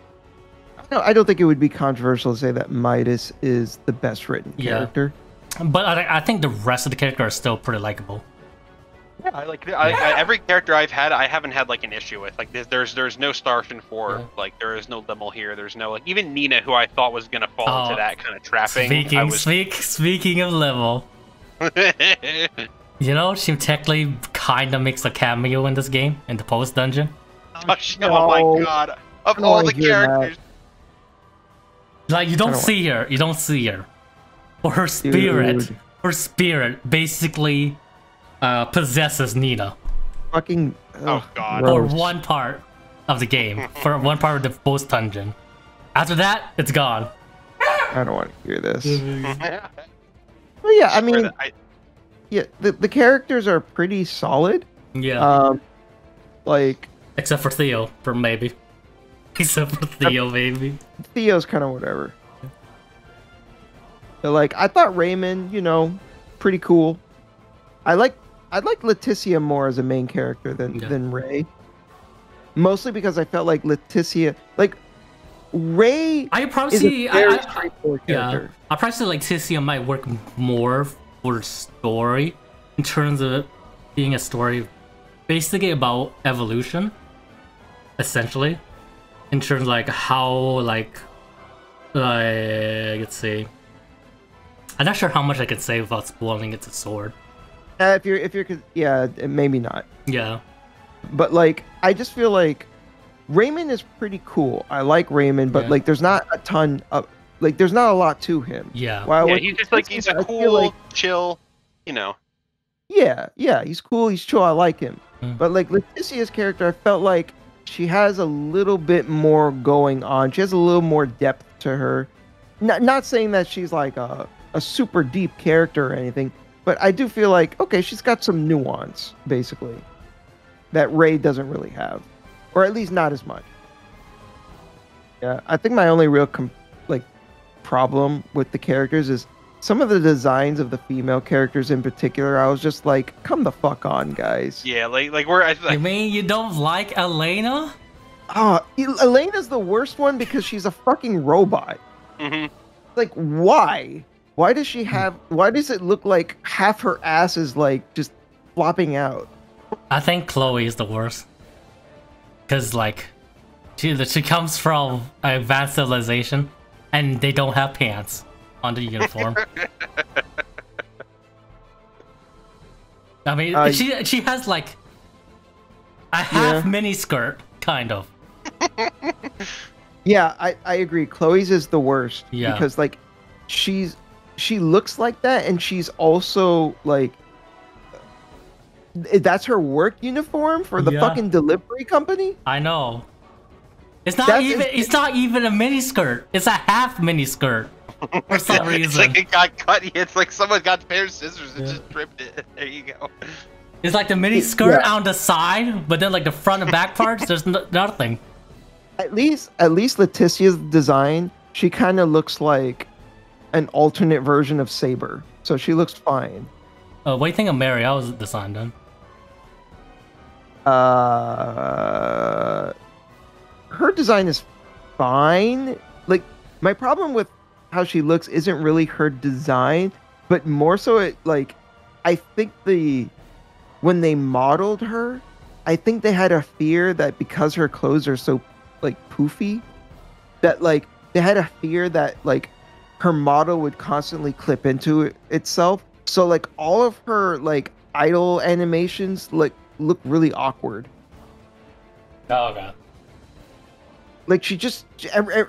No, I don't think it would be controversial to say that Midas is the best written character. But I think the rest of the characters are still pretty likable. Yeah, every character I've had, I haven't had like an issue with. Like there's no Starfin 4, like there is no Lemel here. There's no, like, even Nina, who I thought was gonna fall into that kind of trapping. Speaking of Lemel, you know, she technically kind of makes a cameo in this game in the post dungeon. Oh my god! Of all the characters, like you don't see her. Or her spirit basically possesses Nina. Fucking. Oh god. For one part of the game, for one part of the post dungeon. After that, it's gone. I don't want to hear this. Well, yeah, I mean, the characters are pretty solid. Yeah. Like. Except for Theo, maybe. Except for Theo, maybe. Theo's kind of whatever. But, like, I thought Raymond, you know, pretty cool. I like Leticia more as a main character than Ray. Mostly because I felt like Leticia, like Ray is a very straightforward character. I probably say Leticia might work more for story in terms of it being a story basically about evolution, essentially. In terms of, like, how, like let's see. I'm not sure how much I could say without spoiling It's a Sword. If you're, yeah, maybe not. Yeah. But, like, I just feel like Raymond is pretty cool. I like Raymond, but like, there's not a ton of, like, there's not a lot to him. Yeah. He's just like, he's a cool, chill, you know. Yeah, he's cool, he's chill, I like him. But, like, Leticia's character, I felt like she has a little bit more going on. She has a little more depth to her. Not saying that she's like a super deep character or anything, but I do feel like, okay, she's got some nuance, basically, that Ray doesn't really have, or at least not as much. Yeah, I think my only real problem with the characters is some of the designs of the female characters in particular. I was just like, come the fuck on, guys. Yeah, like we're. You mean you don't like Elena? Elena's the worst one because she's a fucking robot. Mm-hmm. Like, why? Why does she have? Why does it look like half her ass is like just flopping out? I think Chloe is the worst, cause like, she comes from an advanced civilization, and they don't have pants on the uniform. I mean, she has like a half mini skirt, kind of. Yeah, I agree. Chloe's is the worst. Yeah. Because like she looks like that, and she's also like, that's her work uniform for the fucking delivery company. I know. It's not even a mini skirt. It's a half mini skirt. For some reason. It's like it got cut. It's like someone got a pair of scissors and just trimmed it. There you go. It's like the mini skirt on the side, but then like the front and back parts, there's nothing. At least Letitia's design, she kind of looks like an alternate version of Saber, so she looks fine. What do you think of Mariel's design then? Her design is fine. Like, my problem with how she looks isn't really her design, but more so I think when they modeled her, I think they had a fear that because her clothes are so like poofy, that like they had a fear that like her model would constantly clip into itself. So like all of her like idle animations look really awkward. Oh god. Like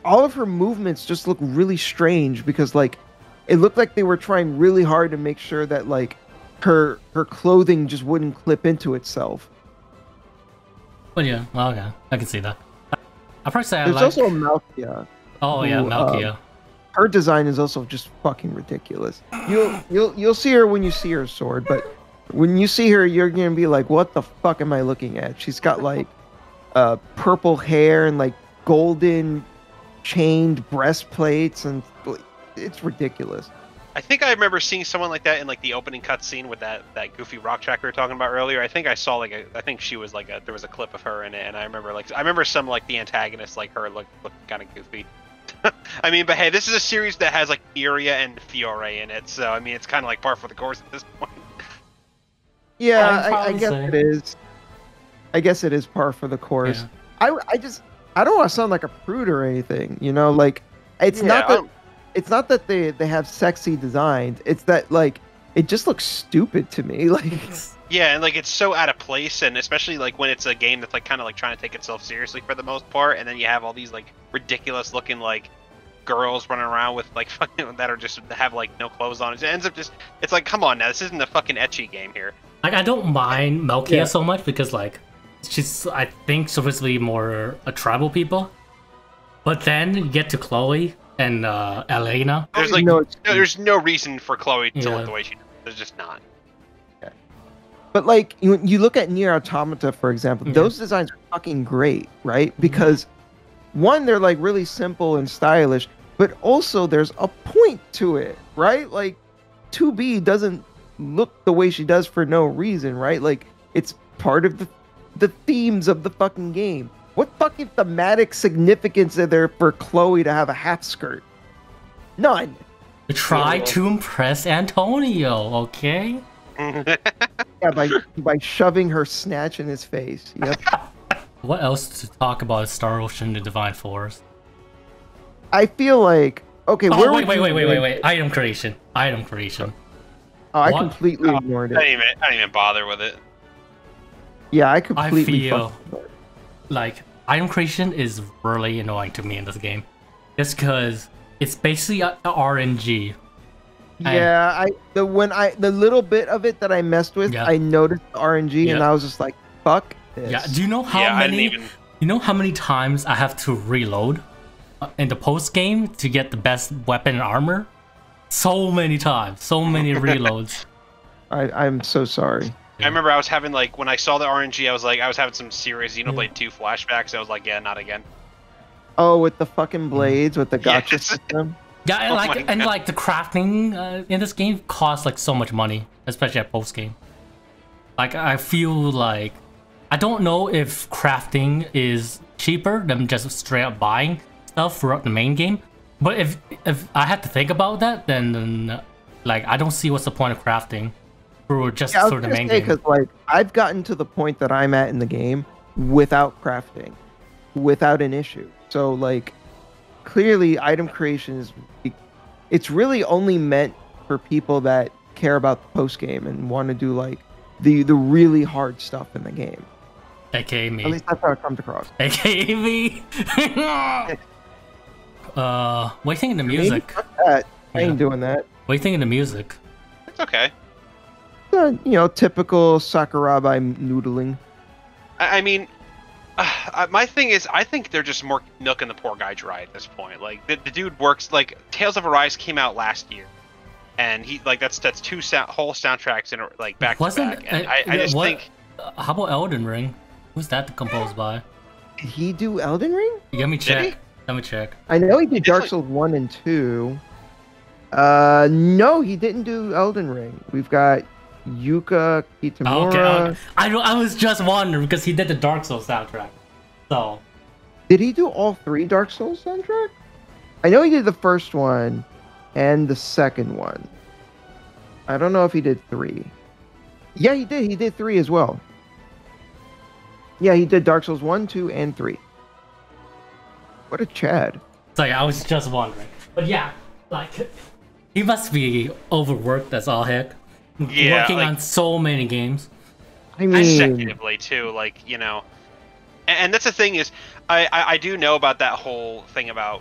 all of her movements just look really strange because like it looked like they were trying really hard to make sure that like her clothing just wouldn't clip into itself. But yeah, well, okay, I can see that. I probably say There's also Malkia. Oh yeah, Malkia. Her design is also just fucking ridiculous. You'll see her when you see her sword, but when you see her, you're gonna be like, "What the fuck am I looking at?" She's got like purple hair and like golden chained breastplates, and it's ridiculous. I think I remember seeing someone like that in like the opening cutscene with that goofy rock track we were talking about earlier. I think I saw I think she was like there was a clip of her in it, and I remember some like the antagonists like her look kind of goofy. I mean, but hey, this is a series that has like Iria and Fiore in it, so I mean it's kind of like par for the course at this point. Yeah, I guess it is. I guess it is par for the course. Yeah. I don't want to sound like a prude or anything, you know, like it's not that they have sexy designs. It's that like it just looks stupid to me. Like yeah, and like it's so out of place, and especially like when it's a game that's like kind of like trying to take itself seriously for the most part, and then you have all these like ridiculous looking like girls running around with like fucking that are just have like no clothes on. It ends up just it's like come on now, this isn't a fucking ecchi game here. Like I don't mind Malkia so much because like she's I think supposed to be more a tribal people, but then you get to Chloe and Elena. There's like there's no reason for Chloe to look the way she does. There's just not. Yeah. But like you look at Nier Automata, for example, those designs are fucking great, right? Because one, they're like really simple and stylish, but also there's a point to it, right? Like 2B doesn't look the way she does for no reason, right? Like it's part of the themes of the fucking game. What fucking thematic significance is there for Chloe to have a half skirt? None. Try to impress Antonio, okay? Yeah, by shoving her snatch in his face. Yep. What else to talk about Star Ocean: The Divine Force? I feel like okay. Oh, wait! Item creation. Oh, I completely ignored it. I didn't even bother with it. Yeah, I completely. I feel like item creation is really annoying to me in this game, just because it's basically a RNG. Yeah, the little bit of it that I messed with, I noticed the RNG, and I was just like, "Fuck this." Yeah. Do you know how many? You know how many times I have to reload in the post game to get the best weapon and armor? So many times, so many reloads. I'm so sorry. I remember I was having like when I saw the RNG, I was having some serious Xenoblade 2 flashbacks. I was like, yeah, not again. Oh, with the fucking blades, with the gotcha system. Yeah, and like the crafting in this game costs like so much money, especially at post game. Like I feel like I don't know if crafting is cheaper than just straight up buying stuff throughout the main game. But if I have to think about that, then like I don't see what's the point of crafting through the main game. Because like I've gotten to the point that I'm at in the game without crafting, without an issue. So like clearly item creation it's really only meant for people that care about the post game and want to do like the really hard stuff in the game. AKA me. At least that's how it comes across. AKA me. What do you think of the music? I ain't doing that. What do you think of the music? It's okay. You know, typical Sakuraba noodling. I mean, My thing is, I think they're just more milking the poor guy dry at this point. Like the dude works. Like Tales of Arise came out last year, and he like that's two whole soundtracks in like back to back. And I just think. How about Elden Ring? Who's that composed by? Did he do Elden Ring? Let me check. Let me check. I know he did Dark Souls 1 and 2. No, he didn't do Elden Ring. We've got Yuka Kitamura. Okay. I was just wondering because he did the Dark Souls soundtrack. So. Did he do all 3 Dark Souls soundtrack? I know he did the first one and the second one. I don't know if he did 3. Yeah, he did. He did 3 as well. Yeah, he did Dark Souls 1, 2, and 3. What a Chad. So yeah, I was just wondering. But yeah, like, he must be overworked as all heck. Yeah, working on so many games. I mean, consecutively too, like, you know. And that's the thing is, I do know about that whole thing about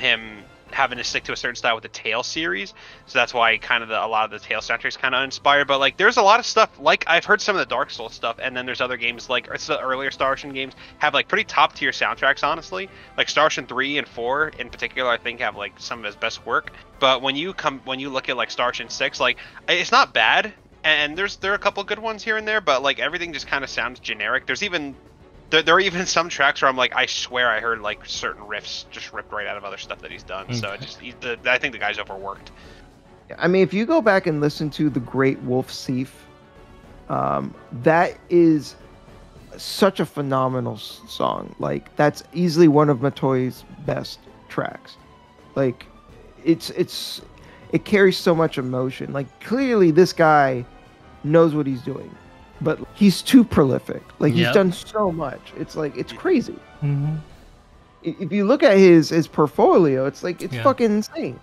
him having to stick to a certain style with the Tale series, so that's why kind of a lot of the Tale soundtracks kind of inspired. But like, there's a lot of stuff, like I've heard some of the Dark Souls stuff, and then there's other games like the earlier Star Ocean games have like pretty top tier soundtracks. Honestly, like Star Ocean 3 and 4 in particular, I think have like some of his best work. But when you look at like Star Ocean 6, like it's not bad, and there are a couple good ones here and there, but like everything just kind of sounds generic. There are even some tracks where I'm like, I swear I heard like certain riffs just ripped right out of other stuff that he's done. So I think the guy's overworked. I mean, if you go back and listen to The Great Wolf Thief, that is such a phenomenal song. Like, that's easily one of Matoi's best tracks. Like, it carries so much emotion. Like, clearly this guy knows what he's doing. But he's too prolific. Like, he's done so much. It's like, it's crazy. Mm-hmm. If you look at his portfolio, it's like, it's fucking insane.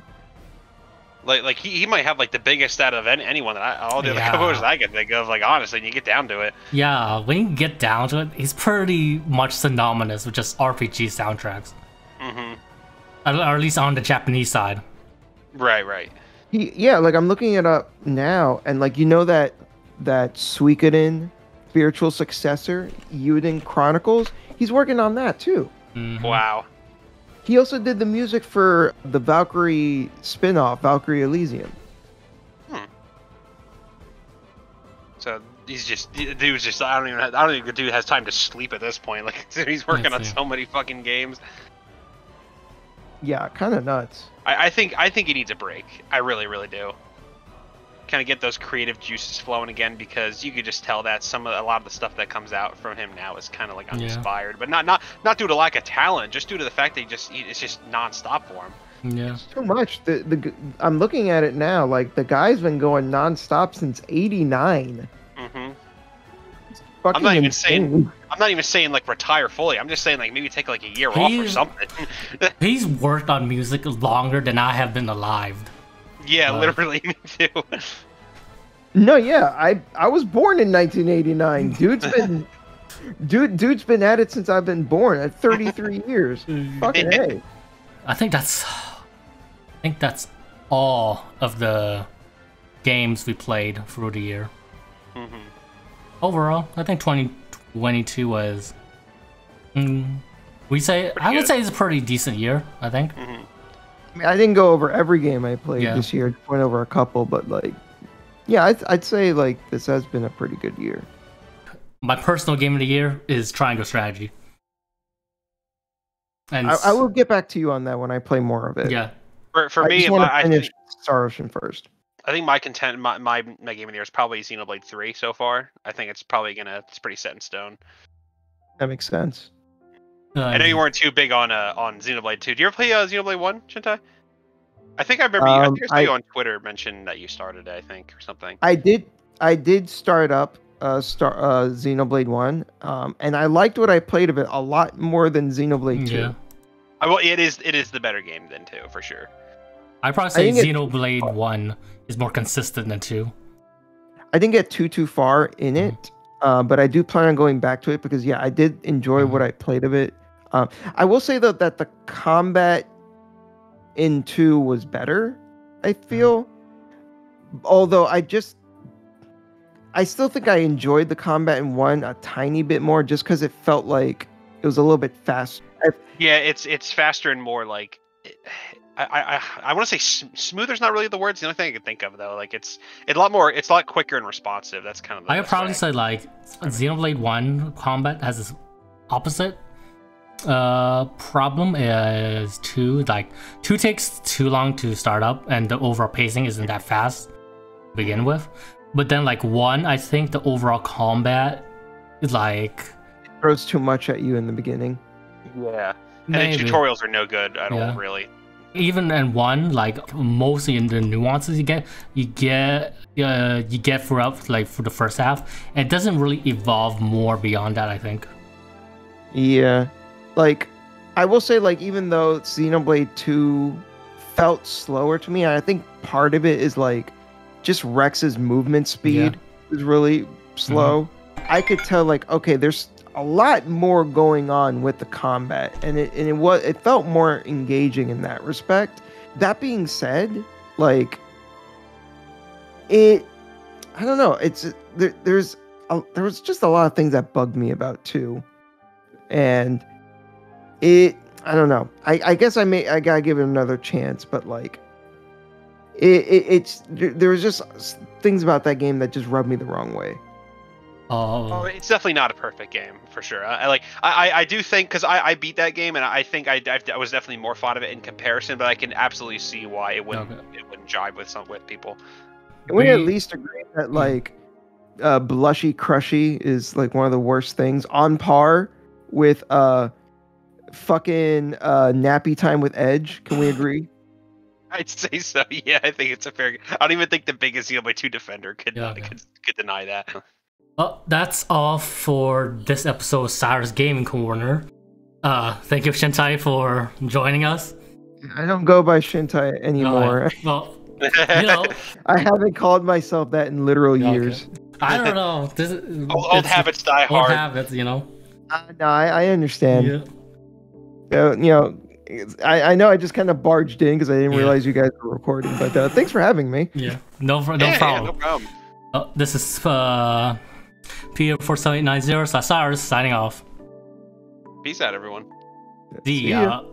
Like he might have like the biggest out of anyone that all the other composers I can think of. Like, honestly, when you get down to it. Yeah, when you get down to it, he's pretty much synonymous with just RPG soundtracks. Mm-hmm. Or at least on the Japanese side. Right. Like, I'm looking it up now, and like, you know that Suikoden spiritual successor, Euden Chronicles, he's working on that too. Mm-hmm. Wow. He also did the music for the Valkyrie spin-off, Valkyrie Elysium. So dude's just I don't even think the dude has time to sleep at this point. Like, he's working on so many fucking games. Yeah, kind of nuts. I think he needs a break. I really, really do. Kind of get those creative juices flowing again, because you could just tell that a lot of the stuff that comes out from him now is kind of like uninspired, but not due to lack of talent, just due to the fact that it's just nonstop for him. Yeah, it's too much. I'm looking at it now. Like, the guy's been going nonstop since '89. Mm-hmm. I'm not even saying like retire fully. I'm just saying like maybe take like a year off or something. He's worked on music longer than I have been alive. Yeah, literally, me too. No, yeah, I was born in 1989. Dude's been at it since I've been born at 33 years. Fucking A. I think that's all of the games we played through the year. Mm-hmm. Overall, I think 2022 was. I would say it's a pretty decent year. I think. Mm-hmm. I mean, I didn't go over every game I played this year. I went over a couple, but like, yeah, I'd say like this has been a pretty good year. My personal game of the year is Triangle Strategy. And I will get back to you on that when I play more of it. Yeah. For me, I finish Star Ocean first. I think my game of the year is probably Xenoblade 3 so far. I think it's pretty set in stone. That makes sense. I know you weren't too big on Xenoblade 2. Do you ever play Xenoblade 1, Shintai? I think I remember I think I saw you on Twitter mention that you started it, I think, or something. I did start up Xenoblade 1, and I liked what I played of it a lot more than Xenoblade 2. Yeah. Well, it is the better game then too, for sure. I'd probably say Xenoblade 1 is more consistent than 2. I didn't get too far in it, but I do plan on going back to it because, yeah, I did enjoy what I played of it. I will say, though, that the combat in 2 was better, I feel. Although I still think I enjoyed the combat in 1 a tiny bit more, just because it felt like it was a little bit fast. Yeah, it's faster and more like. I want to say smoother's not really the words. The only thing I can think of though, like it's a lot quicker and responsive. That's kind of. The I would probably say like Xenoblade 1 combat has this opposite problem is 2. Like 2 takes too long to start up, and the overall pacing isn't that fast to begin with. But then like 1, I think the overall combat is like It throws too much at you in the beginning. Yeah, and the tutorials are no good at all, really. Even in 1, like mostly in the nuances you get throughout like for the first half, it doesn't really evolve more beyond that, I think. Yeah, like I will say, like even though Xenoblade 2 felt slower to me, I think part of it is like just Rex's movement speed is really slow. I could tell like, okay, there's a lot more going on with the combat, and it felt more engaging in that respect. That being said, like I don't know, there was just a lot of things that bugged me about 2, and I don't know. I guess I gotta give it another chance, but like there was just things about that game that just rubbed me the wrong way. Oh, it's definitely not a perfect game for sure. I do think, because I beat that game, and I think I was definitely more fond of it in comparison, but I can absolutely see why it wouldn't jive with people. Can we at least agree that like blushy crushy is like one of the worst things, on par with fucking nappy time with Edge? Can we agree? I'd say so. Yeah, I think it's a fair. I don't even think the biggest Xenoblade 2 defender could deny that. Well, that's all for this episode of Sirus Gaming Corner. Thank you, Shintai, for joining us. I don't go by Shintai anymore. Well, you know, I haven't called myself that in literal years. I don't know. Old habits die hard. Old habits, you know. No, I understand. Yeah. You know, I know I just kind of barged in because I didn't realize you guys were recording. But thanks for having me. Yeah. No problem. Yeah, no problem. This is Peter4790 Sirus signing off. Peace out, everyone. See ya.